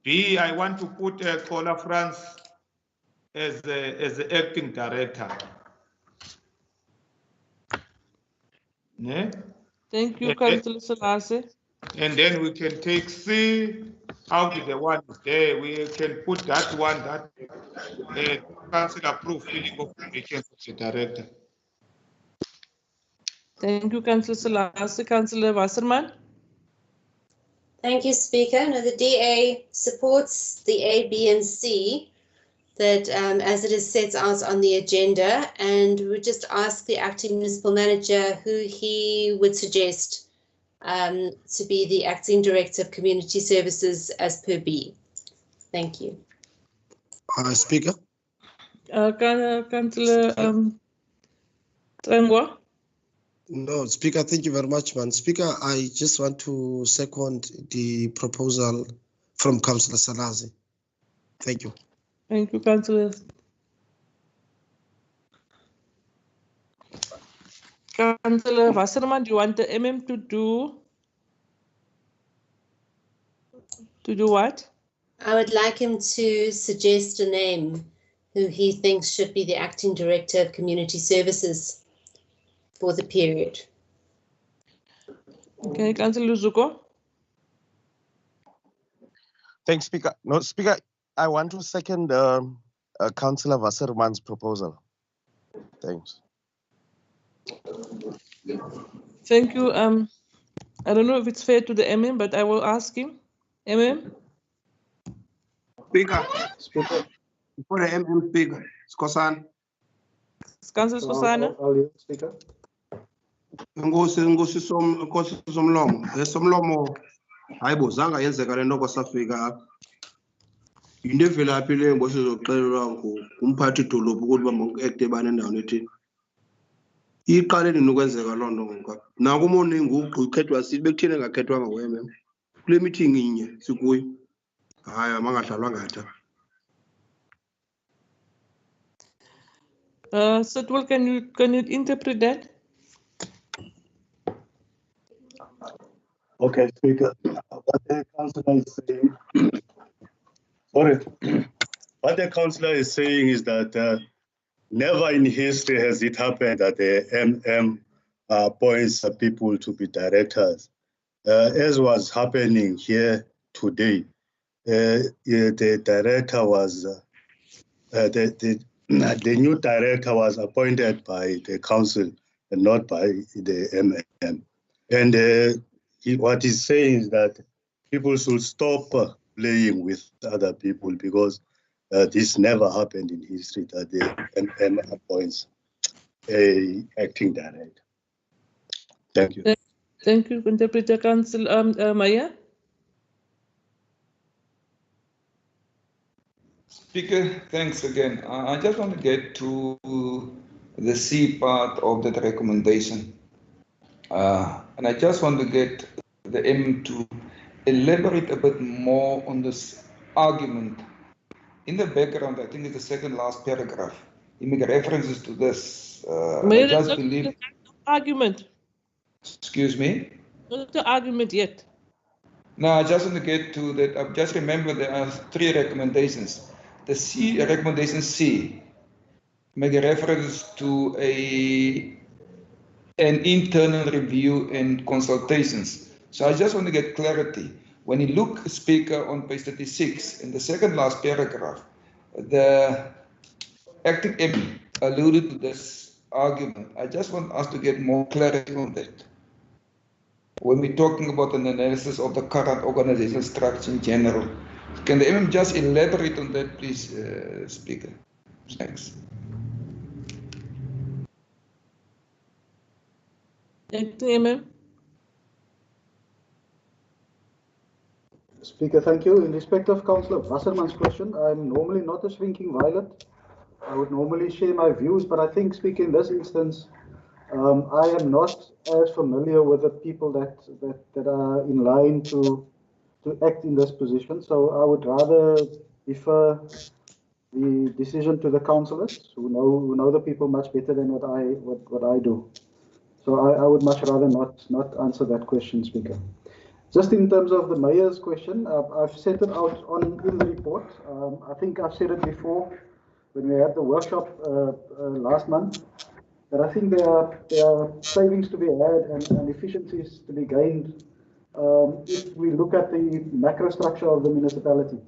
B, I want to put Kola France as the acting director. Yeah? Thank you, Councillor Salase. And then we can take C out of the one there. We can put that one that council approved filling of the vacancy of the director. Thank you, Councillor Salase. Councillor Wasserman. Thank you, Speaker. No, the DA supports the A, B, and C that as it is set out on the agenda, and we would just ask the acting municipal manager who he would suggest to be the acting director of community services as per B. Thank you. Speaker. Councillor Trengwa. No, Speaker, thank you very much, man. Speaker, I just want to second the proposal from Councillor Salase. Thank you. Thank you, Councillor. Councillor Wasserman, do you want the MM to do what? I would like him to suggest a name who he thinks should be the acting director of community services for the period. Okay, Councillor Luzuko. Thanks, Speaker. No, Speaker, I want to second Councillor Wasserman's proposal. Thanks. Thank you. I don't know if it's fair to the MM, but I will ask him. MM? Speaker, for the MM Speaker, Skosan. Councillor Skosana. Speaker. Ngosi somlomo hayibo zanga yenzeka lento kwasafika into evelaphi le ngosi zoxelelwa ngumphathi idolophu ukuthi bamacte bane endaweni ethini iqale nini ukwenzeka loo nto ngoku naku umoningi ukhethwa sithi bekuthini engakhethwanga ngoyemem kule meeting inye sikuyo hayi amangadlalwa ngatha. Sitwell, can you interpret that? Okay, Speaker. What the councillor is saying, sorry, what the councillor is saying is that never in history has it happened that the MM appoints people to be directors. As was happening here today, the director was the new director was appointed by the council and not by the MM. And what he's saying is that people should stop playing with other people because this never happened in history that the MM appoints a acting director. Thank you. Thank you, Interpreter Council Maya. Speaker, thanks again. I just want to get to the C part of that recommendation. And I just want to get the M to elaborate a bit more on this argument. In the background, I think it's the second last paragraph. You make references to this. I just believe. Argument. Excuse me? Not the argument yet. No, I just want to get to that. I just remember there are 3 recommendations. The C, recommendation C, make a reference to an internal review and consultations. So I just want to get clarity. When you look, Speaker, on page 36, in the second last paragraph, the acting MP alluded to this argument. I just want us to get more clarity on that. When we're talking about an analysis of the current organizational structure in general, can the MM just elaborate on that, please, Speaker? Thanks. Acting MM. Speaker, thank you. In respect of Councillor Wasserman's question, I'm normally not a shrinking violet. I would normally share my views, but I think, Speaker, in this instance, I am not as familiar with the people that are in line to act in this position. So I would rather defer the decision to the councillors who know the people much better than what I do. So I would much rather not answer that question, Speaker. Just in terms of the mayor's question, I've set it out in the report. I think I've said it before when we had the workshop last month, that I think there are savings to be had and efficiencies to be gained if we look at the macro structure of the municipality.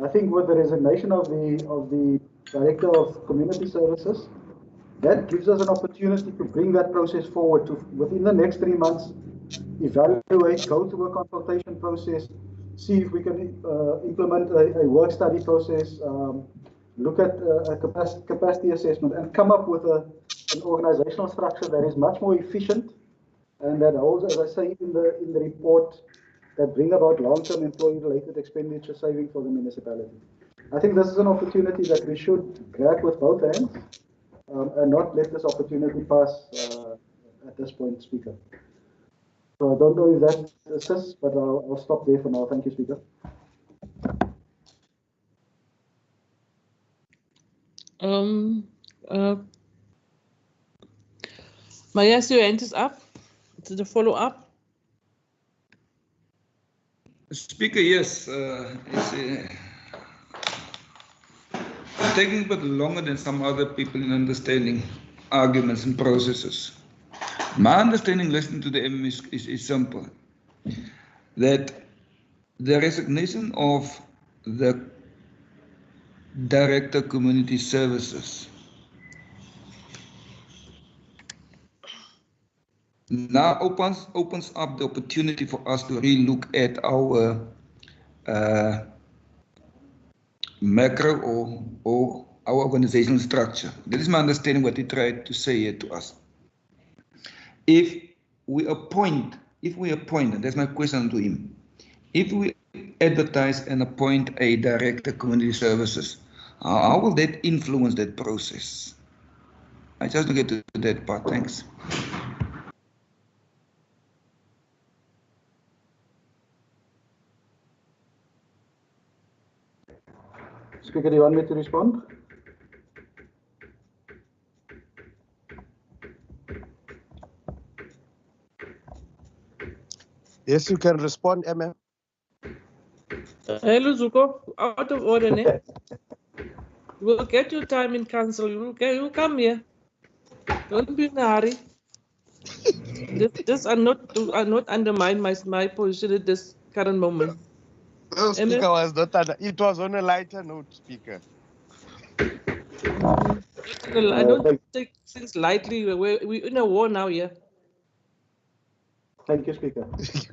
I think with the resignation of the Director of Community Services, that gives us an opportunity to bring that process forward to within the next 3 months, evaluate, go through a consultation process, see if we can implement a work study process, look at a capacity assessment, and come up with an organizational structure that is much more efficient and that also, as I say in the report, that bring about long-term employee-related expenditure saving for the municipality. I think this is an opportunity that we should grab with both hands and not let this opportunity pass at this point, Speaker. So I don't know if that assists, but I'll stop there for now. Thank you, Speaker. Maya, your hand is up. To the follow-up. Speaker, yes, it's taking a bit longer than some other people in understanding arguments and processes. My understanding, listening to the MM, is simple. That the resignation of the Director of Community Services now opens up the opportunity for us to relook at our macro or our organizational structure. That is my understanding what he tried to say here to us. If we appoint, and that's my question to him, if we advertise and appoint a Director of Community Services, how will that influence that process? I just want to get to that part. Thanks. Speaker, do you want me to respond? Yes, you can respond, MM. Hello, Zuko. Out of order, ne? You will get your time in council. You come here. Don't be in a hurry. This are not undermine my position at this current moment. No, Speaker, was not it was on a lighter note, Speaker. I don't take things lightly. We're in a war now, yeah. Thank you, Speaker.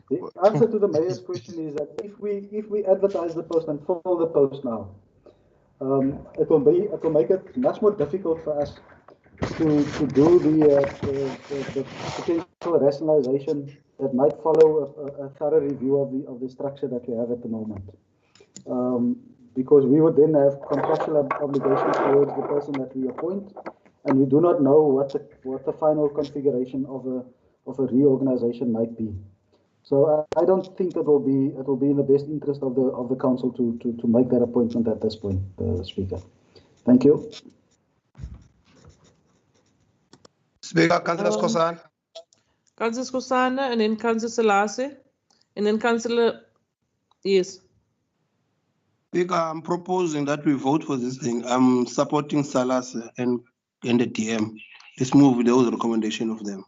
The answer to the mayor's question is that if we advertise the post and fill the post now, it will make it much more difficult for us to do the potential rationalization that might follow a thorough review of the structure that we have at the moment. Because we would then have contractual obligations towards the person that we appoint, and we do not know what the final configuration of a reorganization might be. So I don't think it will be in the best interest of the council to make that appointment at this point, Speaker. Thank you. Speaker, Councillor Skhosana. Councillor Skhosana, and then Councillor Selassie, and then Councillor, yes. Speaker, I'm proposing that we vote for this thing. I'm supporting Salas and the DM. Let's move with those recommendations of them.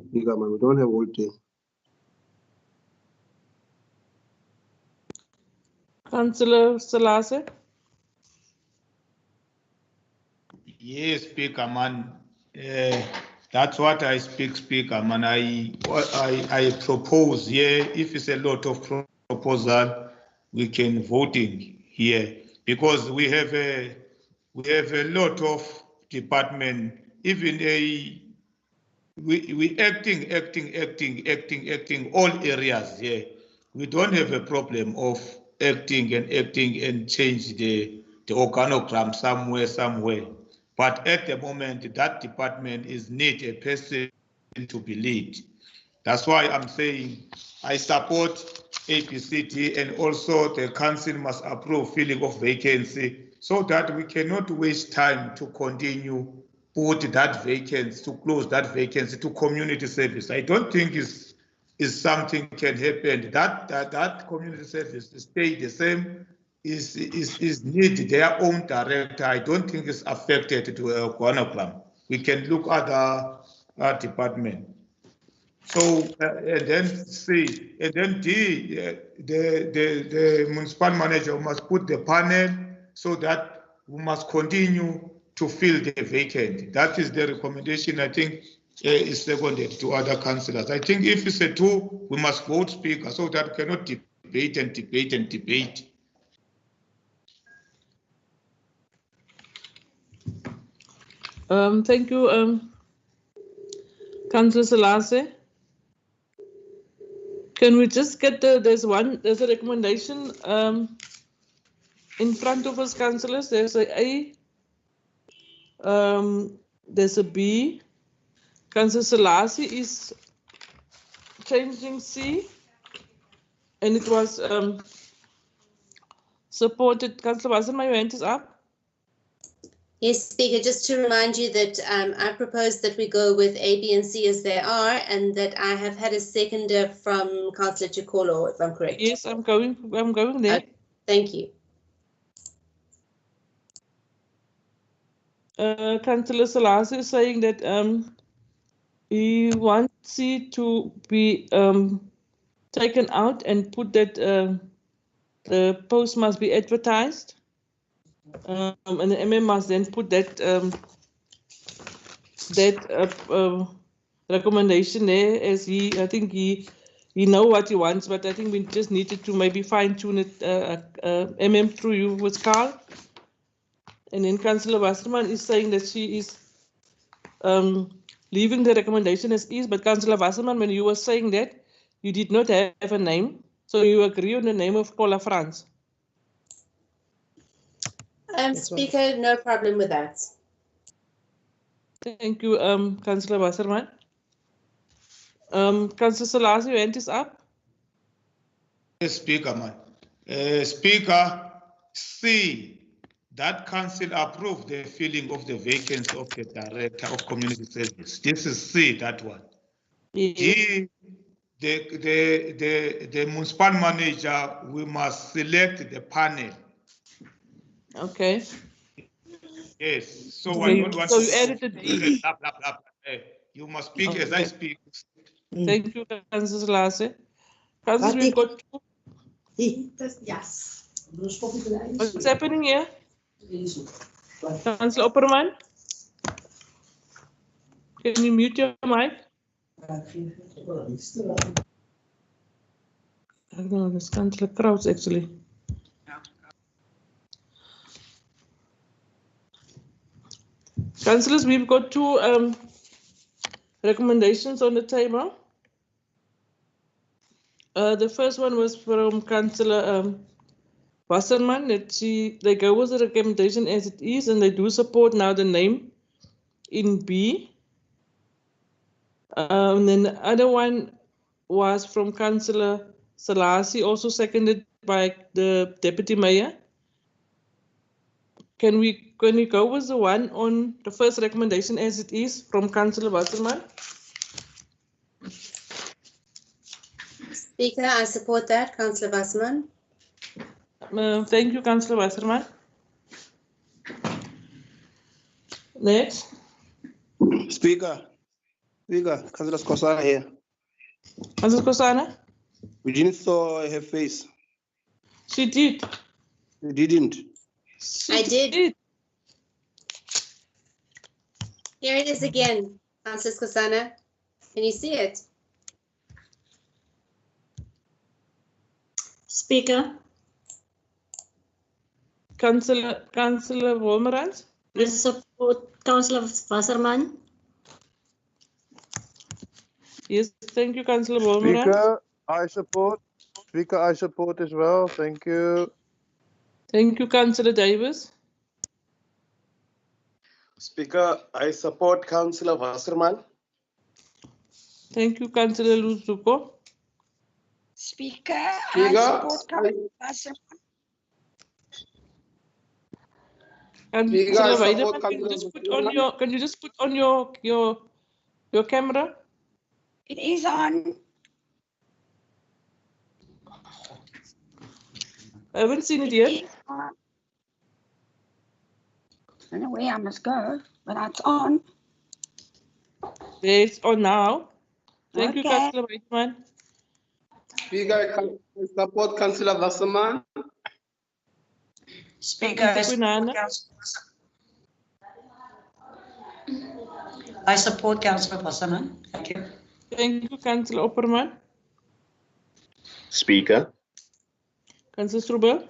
Speaker, man, we don't have voting. Councillor Selassie. Yes, Speaker, man. That's what I speak, Speaker, man. I propose here, if it's a lot of proposal, we can voting here because we have a lot of department, even we acting all areas here. We don't have a problem of acting and change the organogram somewhere. But at the moment, that department is need a person to be lead. That's why I'm saying I support APCT, and also the council must approve filling of vacancy so that we cannot waste time to continue put that vacancy, to close that vacancy to community service. I don't think is something can happen. That community service stay the same, is need their own director. I don't think it's affected to a organogram. We can look at the department. So and then C, and then D, the municipal manager must put the panel so that we must continue to fill the vacant. That is the recommendation. I think is seconded to other councillors. I think if it's a 2, we must vote, Speaker, so that we cannot debate and debate and debate. Thank you, Councillor Selassie. Can we just get there's a recommendation in front of us, councillors. There's a there's a B. Councillor Selassie is changing C, and it was supported. Councillor Wasserman, your hand is up. Yes, Speaker, just to remind you that I propose that we go with A, B, and C as they are, and that I have had a seconder from Councillor Chikolo, if I'm correct. Yes, I'm going there. Thank you. Councillor Selassie is saying that he wants C to be taken out and put that the post must be advertised. And the MM must then put that recommendation there, as I think he know what he wants, but I think we just needed to maybe fine tune it. MM through you with Carl, and then Councillor Wasserman is saying that she is leaving the recommendation as is. But Councillor Wasserman, when you were saying that, you did not have a name, so you agree on the name of Paula Franz. Speaker, no problem with that. Thank you, Councillor Wasserman. Councillor Selassie, your hand is up. Yes, Speaker, man. Speaker, C, that council approved the filling of the vacancy of the director of community service. This is C, that one. Yes. D, the municipal manager, we must select the panel. Okay. Yes. So Okay. I don't want So to you added the D. Blah, blah, blah. You must speak as I speak. Thank you, Councillor Selassie. Councillor, we've got two. Yes. What's happening here? Councillor Opperman? Can you mute your mic? I don't know, this Councillor Krauts actually. Councillors, we've got two recommendations on the table. The first one was from Councillor Wasserman, that they go with the recommendation as it is, and they do support now the name in B. And then the other one was from Councillor Salasi, also seconded by the Deputy Mayor. Can we go with the one on the first recommendation as it is from Councillor Wasserman? Speaker, I support that, Councillor Wasserman. Thank you, Councillor Wasserman. Next. Speaker, Councillor Skosana here. Councillor Skosana? We didn't saw her face. She did. You didn't. I did. Here it is again, Councillor Skosana. Can you see it? Speaker. Councillor Wolmerans? I support Councillor Wasserman. Yes, thank you, Councillor Wolmerans. Speaker, I support. Speaker, I support as well. Thank you. Thank you, Councillor Davis. Speaker, I support Councillor Wasserman. Thank you, Councillor Luzuko. Speaker, I support Councillor Wasserman. Councillor Weideman, can you just put on your camera? It is on. I haven't seen it yet. I don't know where I must go, but it's on. It's on now. Thank you, Okay. Councillor Weideman. Speaker, I support Councillor Wasserman. Speaker, I support Councillor Wasserman. Thank you. Thank you, Councillor Opperman. Speaker, Councillor Strubel.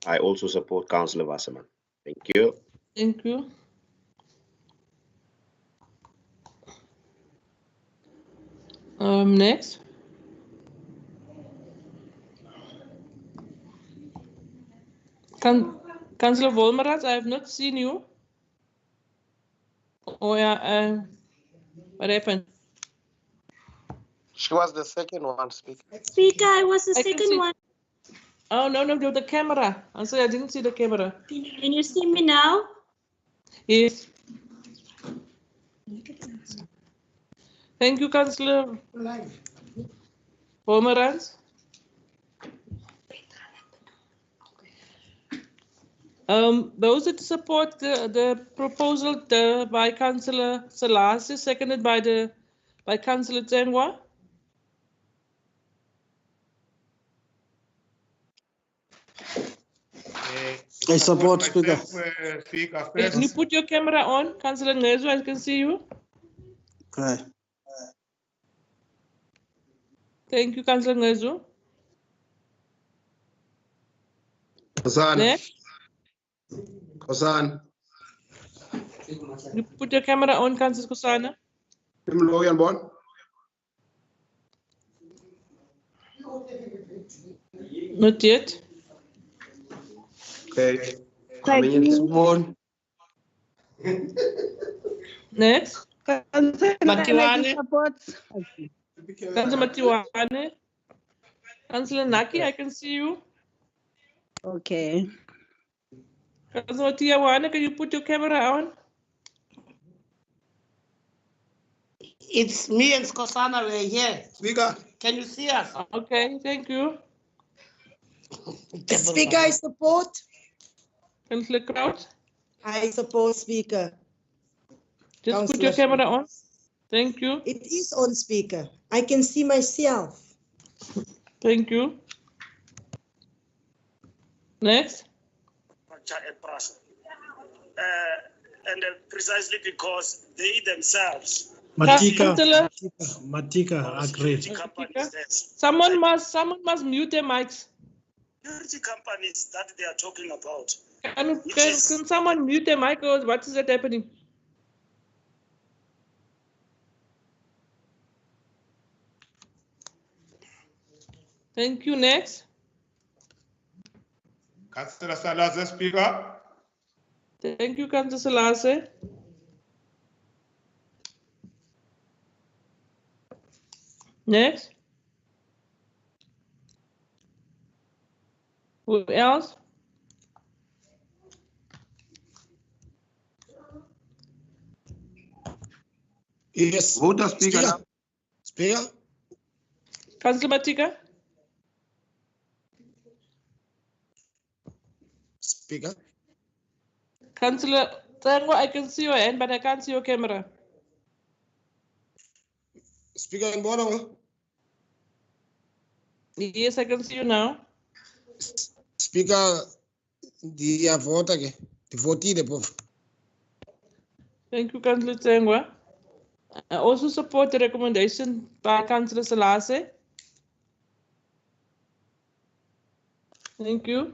I also support Councillor Wasserman. Thank you. Thank you. Next. Councillor Wolmerans, I have not seen you. Oh yeah, what happened? She was the second one, Speaker. Speaker, I was the I can second see- one. Oh no, the camera. I'm sorry, I didn't see the camera. Can you see me now? Yes. Thank you, Councillor Wolmerans. Those that support the proposal by Councillor Salasi, seconded by Councillor Tsengwa. I support, Speaker. Speaker Can you first. put your camera on, Councillor Ngezo? I can see you. Okay. Thank you, Councillor Ngezo. Kosan. Next, Kosan. you put your camera on, Councillor Kosana. Tim Logan Bon. Not yet. Okay. Thank Coming in you. soon. Next, Matiwane. Councillor Matiwane. Councillor Naki, I can see you. Okay. Councillor Matiwane, can you put your camera on? It's me and Skosana, we're here. Speaker. Can you see us? Okay, thank you. Speaker, I support. Councillor Kraut, I support Speaker. just put your Councillor camera on. Thank you. It is on Speaker. I can see myself. Thank you. Next, and precisely because they themselves. Matika agreed. Someone must mute their mics. Security companies that they are talking about. Can someone mute their mic, or what is that happening? Thank you. Next. Councillor Salazar, Speaker. Thank you, Councillor Salase. Next. Who else? Yes. Voter Speaker. Speaker. Councillor Matika? Speaker. Councillor Tango, I can see your hand, but I can't see your camera. Speaker in Bono. Yes, I can see you now. Speaker, the vote again. The vote above. Thank you, Councillor Tango. I also support the recommendation by Councillor Salase. Thank you.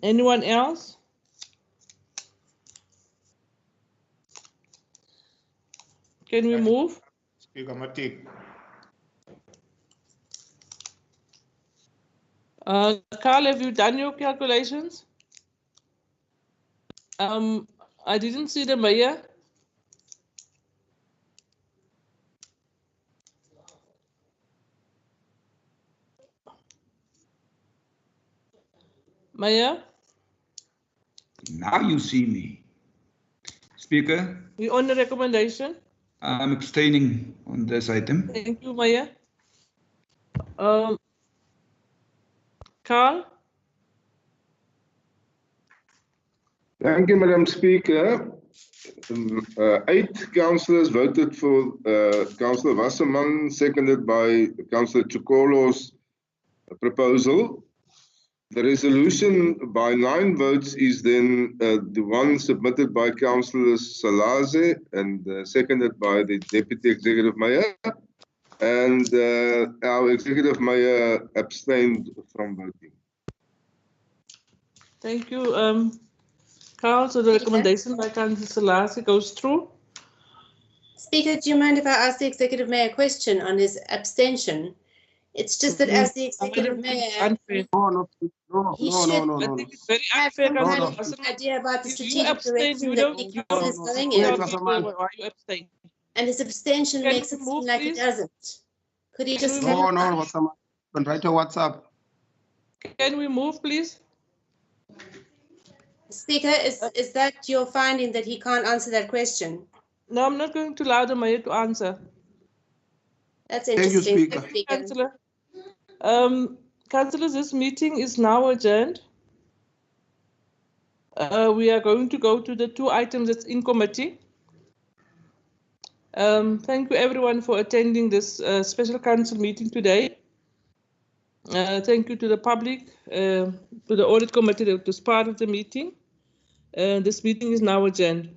Anyone else? Can we move? Speaker Matik. Carl, have you done your calculations? I didn't see the mayor. Mayor? Now you see me. Speaker? We on the recommendation. I'm abstaining on this item. Thank you, Mayor. Carl? Thank you, Madam Speaker. 8 councillors voted for Councillor Wasserman, seconded by Councillor Chokolo's proposal. The resolution by 9 votes is then the one submitted by Councillor Salase and seconded by the Deputy Executive Mayor. And our Executive Mayor abstained from voting. Thank you, Carl. So the recommendation by Councillor Salase goes through. Speaker, do you mind if I ask the Executive Mayor a question on his abstention? It's just that as the Executive Mayor, No. he should Very have unfair, some kind of Councillor. idea about the You strategic abstain, direction you that don't. the council is going in. Why you abstain? And his abstention Can makes we it move, seem like please? he doesn't. Could he just No, clarify? Wasserman. You can write a WhatsApp. Can we move, please? Speaker, is that your finding that he can't answer that question? No, I'm not going to allow the mayor to answer. That's Thank you, interesting. Speaker. Thank you, Councillor. Councillors, this meeting is now adjourned. We are going to go to the 2 items that's in committee. Thank you everyone for attending this special council meeting today. Thank you to the public, to the audit committee that was part of the meeting. This meeting is now adjourned.